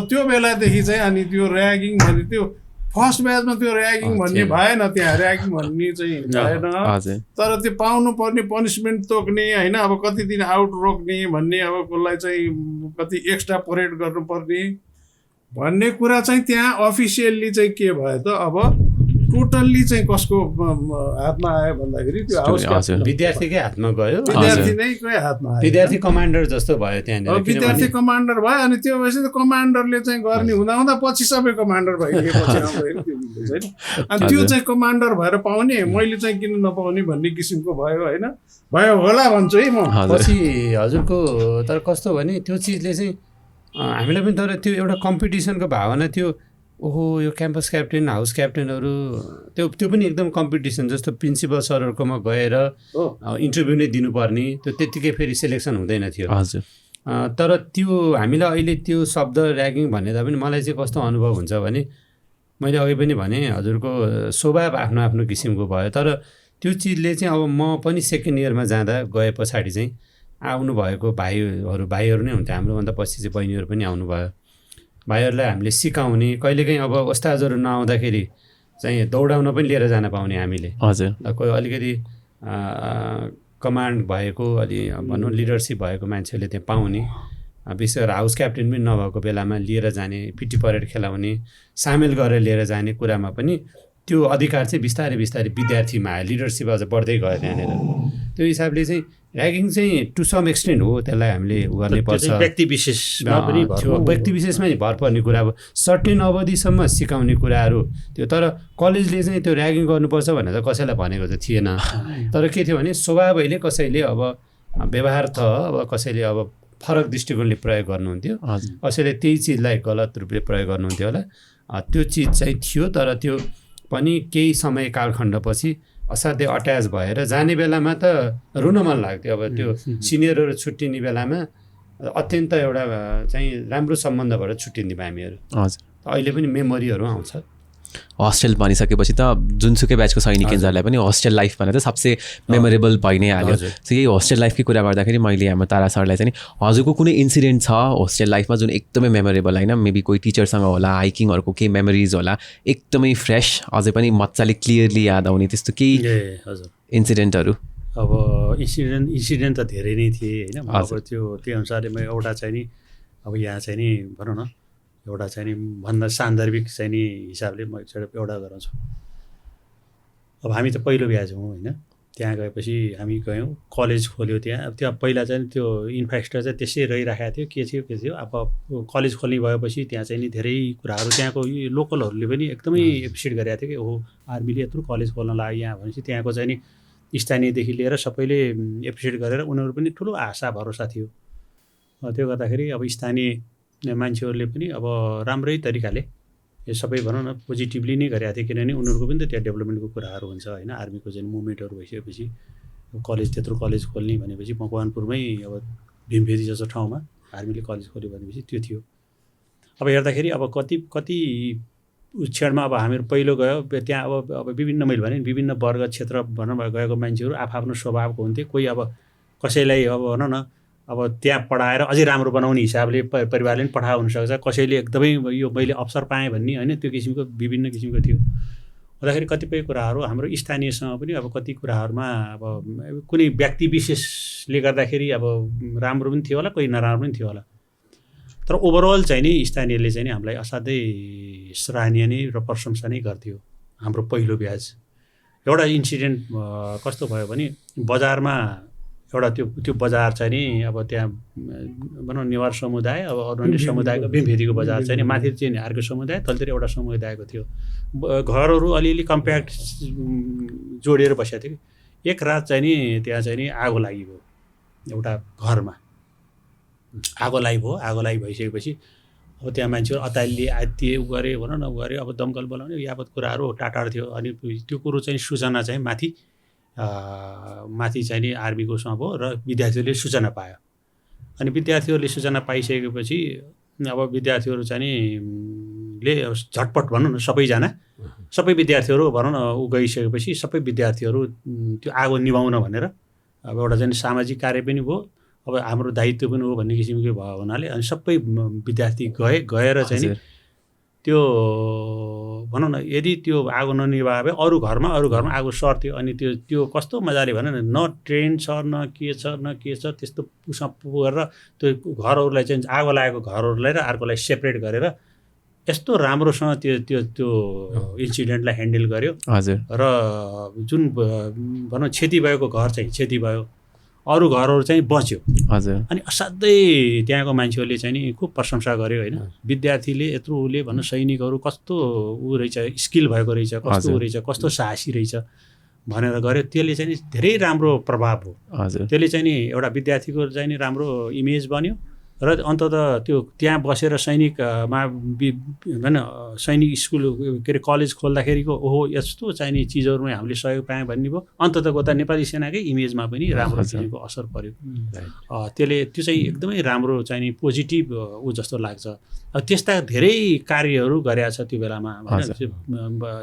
त्यो बेलादेखि चाहिँ अनि त्यो ऱ्यागिङ भने त्यो फर्स्ट ब्याचमा त्यो ऱ्यागिङ भन्ने भएन, त्यहाँ ऱ्यागिङ भन्ने चाहिँ भएन। तर त्यो पाउनु पर्ने पनिसमेन्ट तोक्ने होइन, अब कति दिन आउट रोक्ने भन्ने, अब कसलाई चाहिँ कति एक्स्ट्रा परेड गर्नुपर्ने भन्ने कुरा चाहिँ त्यहाँ अफिसियल्ली चाहिँ के भयो त अब टोटल्ली चाहिँ कसको हातमा आयो भन्दाखेरि त्यो हाउस विद्यार्थीकै हातमा गयो, विद्यार्थी नैकै हातमा आयो, विद्यार्थी कमान्डर जस्तो भयो त्यहाँनिर, विद्यार्थी कमान्डर भयो। अनि त्यो भएपछि त कमान्डरले चाहिँ गर्ने हुँदा पछि सबै कमान्डर भइदिएपछि अनि त्यो चाहिँ कमान्डर भएर पाउने, मैले चाहिँ किन नपाउने भन्ने किसिमको भयो होइन, भयो होला भन्छु है म पछि हजुरको। तर कस्तो भने त्यो चिजले चाहिँ हामीलाई पनि तर त्यो एउटा कम्पिटिसनको भावना थियो, ओहो यो क्याम्पस क्याप्टेन हाउस क्याप्टेनहरू त्यो पनि एकदम कम्पिटिसन जस्तो प्रिन्सिपल सरहरूकोमा गएर इन्टरभ्यू नै दिनुपर्ने त्यो त्यत्तिकै फेरि सेलेक्सन हुँदैन थियो हजुर तर त्यो हामीलाई अहिले त्यो शब्द ऱ्यागिङ भन्ने तापनि मलाई चाहिँ कस्तो अनुभव हुन्छ भने मैले अघि पनि भने हजुरको स्वभाव आफ्नो आफ्नो किसिमको भयो तर त्यो चिजले चाहिँ अब म पनि सेकेन्ड इयरमा जाँदा गए पछाडि चाहिँ आउनुभएको भाइहरू नै हुन्थ्यो हाम्रोभन्दा पछि चाहिँ बहिनीहरू पनि आउनुभयो भाइहरूलाई हामीले सिकाउने कहिलेकाहीँ अब ओस्ताजहरू नआउँदाखेरि चाहिँ दौडाउन पनि लिएर जान पाउने हामीले हजुर कोही अलिकति कमान्ड भएको अलि भनौँ लिडरसिप भएको मान्छेहरूले त्यहाँ पाउने विशेष गरेर हाउस क्याप्टेन पनि नभएको बेलामा लिएर जाने पिटी परेड खेलाउने सामेल गरेर लिएर जाने कुरामा पनि त्यो अधिकार चाहिँ बिस्तारै बिस्तारै विद्यार्थीमा आयो लिडरसिप अझ बढ्दै गयो त्यहाँनिर त्यो हिसाबले चाहिँ ऱ्यागिङ चाहिँ टु सम एक्सटेन्ट हो त्यसलाई हामीले गर्नै पर्छ व्यक्ति विशेषमा पनि व्यक्ति विशेषमा नि भर पर्ने कुरा अब सर्टेन अवधिसम्म सिकाउने कुराहरू त्यो तर कलेजले चाहिँ त्यो ऱ्यागिङ गर्नुपर्छ भनेर त कसैलाई भनेको त थिएन तर के थियो भने स्वभावैले कसैले अब व्यवहार त अब कसैले अब फरक दृष्टिकोणले प्रयोग गर्नुहुन्थ्यो कसैले त्यही चिजलाई गलत रूपले प्रयोग गर्नुहुन्थ्यो होला त्यो चिज चाहिँ थियो तर त्यो पनि केही समय कालखण्डपछि असाध्यै अट्याच भएर जाने बेलामा त रुन मन लाग्थ्यो अब त्यो सिनियरहरू छुट्टिने बेलामा अत्यन्त एउटा चाहिँ राम्रो सम्बन्धबाट छुट्टिने भयो हामीहरू हजुर अहिले पनि मेमोरीहरू आउँछ हस्टेल भनिसकेपछि त जुनसुकै ब्याचको सैनिकहरूलाई पनि हस्टेल लाइफ भनेर त सबसे मेमोरेबल भइ नै हाल्यो सो यही हस्टेल लाइफकै कुरा गर्दाखेरि मैले हाम्रो तारा सरलाई चाहिँ हजुरको कुनै इन्सिडेन्ट छ हस्टेल लाइफमा जुन एकदमै मेमोरेबल होइन मेबी कोही टिचरसँग होला हाइकिङहरूको केही मेमोरिज होला एकदमै फ्रेस अझै पनि मजाले क्लियरली याद आउने त्यस्तो केही इन्सिडेन्टहरू अब इन्सिडेन्ट त धेरै नै थिए होइन अब त्यही अनुसारले म एउटा चाहिँ नि अब यहाँ चाहिँ नि भनौँ न एउटा चाहिँ नि भन्दा सान्दर्भिक चाहिँ नि हिसाबले म एउटा गराउँछु अब हामी त पहिलो ब्याच हौँ होइन त्यहाँ गएपछि हामी गयौँ कलेज खोल्यो त्यहाँ अब त्यहाँ पहिला चाहिँ त्यो इन्फ्रास्ट्रक्चर त्यसै रहिराखेको थियो के थियो अब कलेज खोल्ने भएपछि त्यहाँ चाहिँ नि धेरै कुराहरू त्यहाँको लोकलहरूले पनि एकदमै एप्रिसिएट गरेको थियो कि ओहो आर्मीले यत्रो कलेज खोल्न लाग्यो यहाँ भनेपछि त्यहाँको चाहिँ नि स्थानीयदेखि लिएर सबैले एप्रिसिएट गरेर उनीहरू पनि ठुलो आशा भरोसा थियो त्यो गर्दाखेरि अब स्थानीय मान्छेहरूले पनि अब राम्रै तरिकाले यो सबै भनौँ न पोजिटिभली नै गरेको थियो किनभने उनीहरूको पनि त त्यहाँ डेभलपमेन्टको कुराहरू हुन्छ होइन आर्मीको चाहिँ मुभमेन्टहरू भइसकेपछि कलेज त्यत्रो कलेज खोल्ने भनेपछि मकवानपुरमै अब भीमफेदी जस्तो ठाउँमा आर्मीले कलेज खोल्यो भनेपछि त्यो थियो अब हेर्दाखेरि अब कति क्षणमा अब हामीहरू पहिलो गयो त्यहाँ अब विभिन्न मैले भने विभिन्न वर्ग क्षेत्र भनौँ गएको मान्छेहरू आफ्नो स्वभावको हुन्थे कोही अब कसैलाई अब भनौँ न अब त्यहाँ पढाएर अझै राम्रो बनाउने हिसाबले परिवारले पनि पठाएको हुनसक्छ कसैले एकदमै यो मैले अवसर पाएँ भन्ने होइन त्यो किसिमको विभिन्न किसिमको थियो हुँदाखेरि कतिपय कुराहरू हाम्रो स्थानीयसँग पनि अब कति कुराहरूमा अब कुनै व्यक्ति विशेषले गर्दाखेरि अब राम्रो पनि थियो होला कोही नराम्रो पनि थियो होला तर ओभरअल चाहिँ नि स्थानीयले चाहिँ नि हामीलाई असाध्यै सराहनीय नै र प्रशंसा नै गर्थ्यो हाम्रो पहिलो ब्याच एउटा इन्सिडेन्ट कस्तो भयो भने बजारमा एउटा त्यो बजार चाहिँ नि अब त्यहाँ भनौँ नेवार समुदाय अब अरू समुदायको भीमफेदीको बजार चाहिँ नि माथि चाहिँ अर्को समुदाय तलतिर एउटा समुदायको थियो घरहरू अलिअलि कम्प्याक्ट जोडिएर बसेको थियो कि एक रात चाहिँ नि त्यहाँ चाहिँ नि आगो लागियो एउटा घरमा आगो लागि भइसकेपछि अब त्यहाँ मान्छेहरू अतालिए आत्तिए उ गरे भनौँ न उ गरे अब दमकल बोलाउने यावत कुराहरू टाढा थियो अनि त्यो कुरो चाहिँ सूचना चाहिँ माथि चाहिँ नि आर्मीको भयो र विद्यार्थीहरूले सूचना पायो अनि विद्यार्थीहरूले सूचना पाइसकेपछि अब विद्यार्थीहरू चाहिँ नि ले झटपट भनौँ न सबै विद्यार्थीहरू भनौँ न उ गइसकेपछि सबै विद्यार्थीहरू त्यो आगो निभाउन भनेर अब एउटा चाहिँ सामाजिक कार्य पनि भयो अब हाम्रो दायित्व पनि हो भन्ने किसिमको भयो हुनाले अनि सबै विद्यार्थी गएर चाहिँ नि त्यो भनौँ न यदि त्यो आगो ननिभाए भए अरू घरमा आगो सर्थ्यो अनि त्यो कस्तो मजाले भनौँ न ट्रेन छ न के छ त्यस्तो गरेर त्यो घरहरूलाई चाहिँ आगो लागेको घरहरूलाई र अर्कोलाई सेपरेट गरेर यस्तो राम्रोसँग त्यो इन्सिडेन्टलाई ह्यान्डल गर्यो हजुर र जुन भनौँ क्षति भएको घर चाहिँ क्षति भयो अरू घरहरू चाहिँ बच्यो हजुर अनि असाध्यै त्यहाँको मान्छेहरूले चाहिँ नि खुब प्रशंसा गर्यो होइन विद्यार्थीले यत्रो उसले भनौँ सैनिकहरू कस्तो ऊ रहेछ स्किल भएको रहेछ कस्तो ऊ रहेछ कस्तो साहसी रहेछ भनेर गर्यो त्यसले चाहिँ धेरै राम्रो प्रभाव हो हजुर त्यसले चाहिँ नि एउटा विद्यार्थीको चाहिँ नि राम्रो इमेज बन्यो र अन्ततः त्यो त्यहाँ बसेर सैनिकमा होइन सैनिक स्कुल के अरे कलेज खोल्दाखेरिको ओहो यस्तो चाहिने चिजहरूमा हामीले सहयोग पायौँ भन्ने भयो। अन्ततको त नेपाली सेनाकै इमेजमा पनि राम्रो किसिमको असर पर्यो। त्यसले त्यो चाहिँ एकदमै राम्रो चाहिने पोजिटिभ ऊ जस्तो लाग्छ। त्यस्ता धेरै कार्यहरू गरेका छ त्यो बेलामा होइन,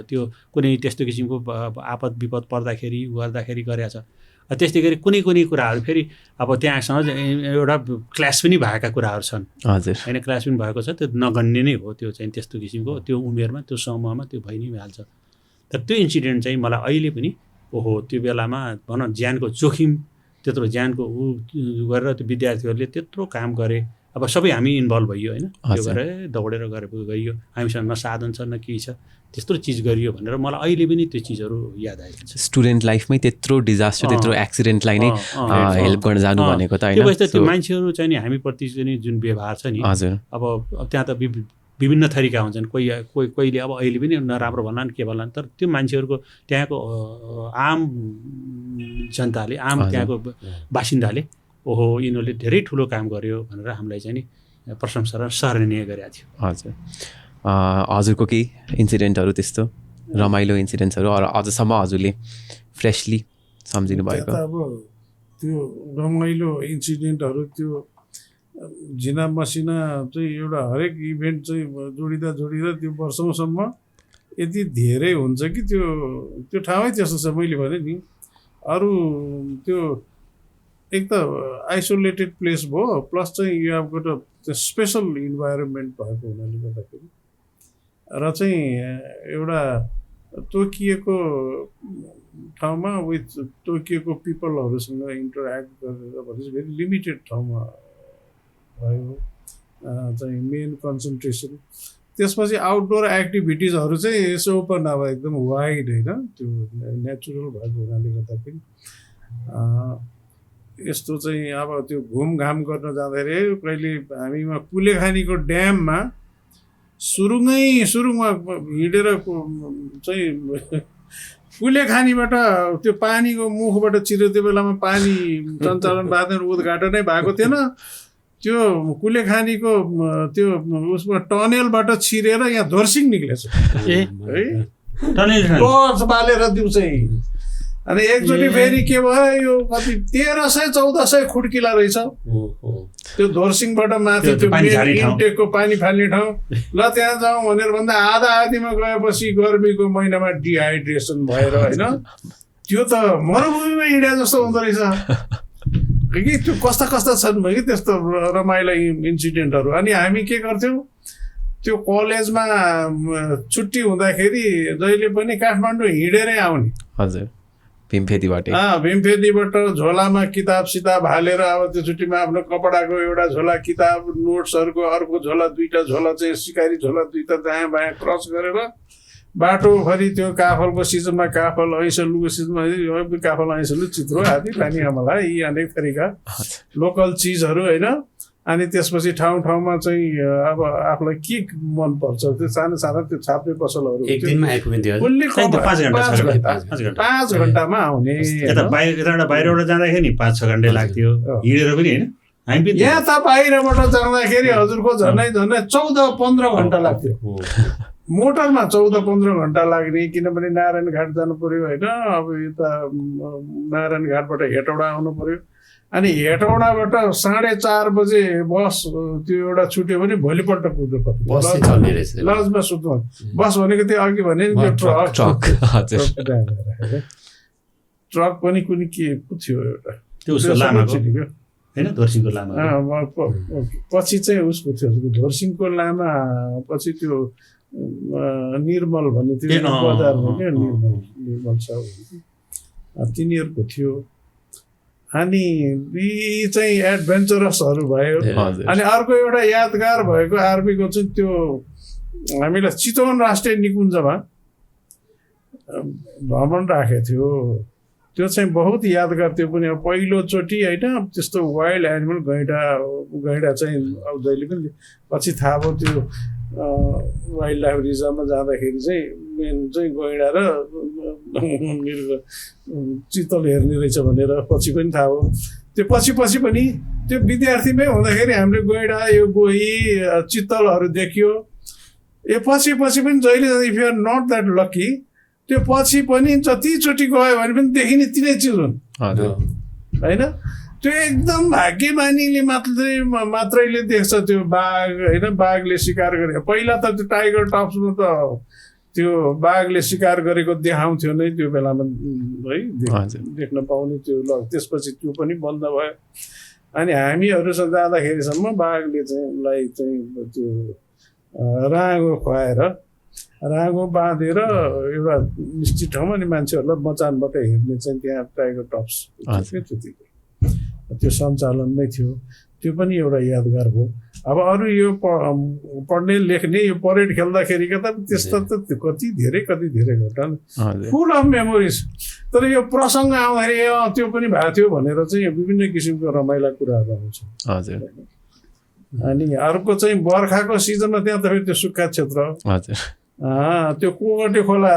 त्यो कुनै त्यस्तो किसिमको आपद विपद पर्दाखेरि गर्दाखेरि गरेका छ। त्यस्तै गरी कुनै कुराहरू फेरि अब त्यहाँसँग एउटा क्लास पनि भएका कुराहरू छन् हजुर होइन, क्लास पनि भएको छ, त्यो नगन्य नै हो। त्यो चाहिँ त्यस्तो किसिमको त्यो उमेरमा त्यो समूहमा त्यो भइ नै हाल्छ। तर त्यो इन्सिडेन्ट चाहिँ मलाई अहिले पनि ओहो त्यो बेलामा भनौँ ज्यानको जोखिम त्यत्रो ज्यानको ऊ गरेर त्यो विद्यार्थीहरूले त्यत्रो काम गरे। अब सबै हामी इन्भल्भ भइयो होइन, त्यो गरेर दौडेर गइयो, हामीसँग न साधन छ न केही छ, त्यस्तो चिज गरियो भनेर मलाई अहिले पनि त्यो चिजहरू याद आएको छ। स्टुडेन्ट लाइफमा त्यत्रो डिजास्टर त्यत्रो एक्सिडेन्टलाई नै हेल्प गर्न जानु भनेको त होइन। त्यो मान्छेहरू चाहिँ नि हामीप्रति चाहिँ जुन व्यवहार छ नि हजुर, अब त्यहाँ त विभिन्न थरीका हुन्छन्, कहिले अब अहिले पनि नराम्रो भन्लान् के भन्लान्, तर त्यो मान्छेहरूको त्यहाँको आम जनताले त्यहाँको बासिन्दाले ओहो यिनीहरूले धेरै ठुलो काम गर्यो भनेर हामीलाई चाहिँ नि प्रशंसा र सराहनीय गरेको थियो। हजुर, हजुरको केही इन्सिडेन्टहरू त्यस्तो रमाइलो इन्सिडेन्ट्सहरू अझसम्म हजुरले फ्रेसली सम्झिनु भएको? अब त्यो रमाइलो इन्सिडेन्टहरू त्यो झिना मसिना चाहिँ एउटा हरेक इभेन्ट चाहिँ जोडिँदा त्यो वर्षौँसम्म यति धेरै हुन्छ कि त्यो ठाउँै त्यस्तो छ। मैले भने नि अरू त्यो एक त आइसोलेटेड प्लेस भयो, प्लस चाहिँ यो अब एउटा स्पेसल इन्भाइरोमेन्ट भएको हुनाले गर्दाखेरि र चाहिँ एउटा तोकिएको ठाउँमा विथ तोकिएको पिपलहरूसँग इन्टरेक्ट गरेर भनेपछि भेरी लिमिटेड ठाउँमा भयो चाहिँ मेन कन्सन्ट्रेसन। त्यसपछि आउटडोर एक्टिभिटिजहरू चाहिँ यसो ओपन अब एकदम वाइड होइन, त्यो नेचुरल भएको हुनाले गर्दाखेरि यस्तो चाहिँ अब त्यो घुमघाम गर्न जाँदाखेरि कहिले हामीमा कुलेखानीको ड्याममा सुरुङमा हिँडेर चाहिँ कुलेखानीबाट त्यो पानीको मुखबाट छिर्यो। त्यो बेलामा पानी सञ्चालन बाँधेर उद्घाटनै भएको थिएन। त्यो कुलेखानीको त्यो उसमा टनेलबाट छिरेर यहाँ धोर्सिङ निक्लेछ है, टर्च बालेर दिउँसै। अनि एकचोटि फेरि के भयो, यो कति 1300-1400 खुड्किला रहेछ त्यो धोर्सिङबाट माथि त्यो इन्टेकको पानी फाल्ने ठाउँ। ल त्यहाँ जाउँ भनेर भन्दा आधामा गएपछि गर्मीको महिनामा डिहाइड्रेसन भएर होइन, त्यो त मरुभूमिमा हिँडे जस्तो हुँदो रहेछ कि। त्यो कस्ता छन् कि त्यस्तो रमाइलो इन्सिडेन्टहरू। अनि हामी के गर्थ्यौँ, त्यो कलेजमा छुट्टी हुँदाखेरि जहिले पनि काठमाडौँ हिँडेरै आउने। हजुर, भीमफेदीबाट झोलामा किताब सिताब हालेर अब त्यो छुट्टीमा आफ्नो कपडाको एउटा झोला किताब नोट्सहरूको अर्को झोला, दुईवटा झोला चाहिँ सिकारी झोला दुईवटा दायाँ बायाँ क्रस गरेर बाटोभरि त्यो काफलको सिजनमा काफल ऐसलुको सिजनमा काफल ऐसलु चित्रो हाती पानी हमला यी अनेक थरीका लोकल चिजहरू होइन। अनि त्यसपछि ठाउँमा चाहिँ अब आफूलाई के मनपर्छ त्यो सानो त्यो छाप्ने पसलहरू 5 घन्टामा आउने। बाहिरबाट जाँदाखेरि नि 5-6 घन्टा लाग्थ्यो हिँडेर पनि होइन। यहाँ त बाहिरबाट जाँदाखेरि हजुरको झन्डै 14-15 घन्टा लाग्थ्यो मोटरमा, 14-15 घन्टा लाग्ने। किनभने नारायण घाट जानु पर्यो होइन, अब यता नारायण घाटबाट हेटौडा आउनु पर्यो। अनि हेटौडाबाट 4:30 बजे बस त्यो एउटा छुट्यो भने भोलिपल्ट पुग्नु पर्यो लजमा सुत्नु। बस भनेको त्यो अघि भने ट्रक पनि कुनै के थियो एउटा पछि चाहिँ उसको थियो धोर्सिङको लामा, पछि त्यो निर्मल भन्ने थियो बजारमा क्या, निर्मल साहु तिनीहरूको थियो। अनि यी चाहिँ एडभेन्चरसहरू भयो। अनि अर्को एउटा यादगार भएको आर्मीको चाहिँ त्यो हामीलाई चितवन राष्ट्रिय निकुञ्जमा भ्रमण राखेको थियो। त्यो चाहिँ बहुत यादगार, त्यो पनि अब पहिलोचोटि होइन त्यस्तो वाइल्ड एनिमल गैँडा चाहिँ अब जहिले पनि पछि थाहा भयो त्यो वाइल्ड लाइफ रिजर्भमा जाँदाखेरि चाहिँ मेन चाहिँ गैँडा र चितल हेर्ने रहेछ भनेर पछि पनि थाहा भयो। त्यो पछि पनि त्यो विद्यार्थीमै हुँदाखेरि हामीले गैडा यो गोही चित्तलहरू देखियो। यो पछि पनि जहिले if you are not that lucky त्यो पछि पनि जतिचोटि गयो भने पनि देखिने तिनै चिज हुन् होइन। त्यो एकदम भाग्यमानीले मात्रैले देख्छ त्यो बाघ होइन, बाघले शिकार गरे। पहिला त त्यो टाइगर टप्समा त त्यो बाघले शिकार गरेको देखाउँथ्यो नै त्यो बेलामा है, देख्न पाउने त्यो। ल त्यसपछि त्यो पनि बन्द भयो। अनि हामीहरूसँग जाँदाखेरिसम्म बाघले चाहिँ उसलाई चाहिँ त्यो राँगो खुवाएर राँगो बाँधेर एउटा निश्चित ठाउँमा नि मान्छेहरूलाई मचानबाट हेर्ने चाहिँ त्यहाँ टाइगर टप्स त्यतिकै त्यो सञ्चालन नै थियो। त्यो पनि एउटा यादगार हो। अब अरू यो पढ्ने लेख्ने यो परेड खेल्दाखेरिका त त्यस्ता त कति धेरै घटना फुल अफ मेमोरिज। तर यो प्रसङ्ग आउँदाखेरि त्यो पनि भएको थियो भनेर चाहिँ विभिन्न किसिमको रमाइला कुराहरू आउँछ। अनि अर्को चाहिँ बर्खाको सिजनमा त्यहाँ त फेरि त्यो सुक्खा क्षेत्र, त्यो कोगटे खोला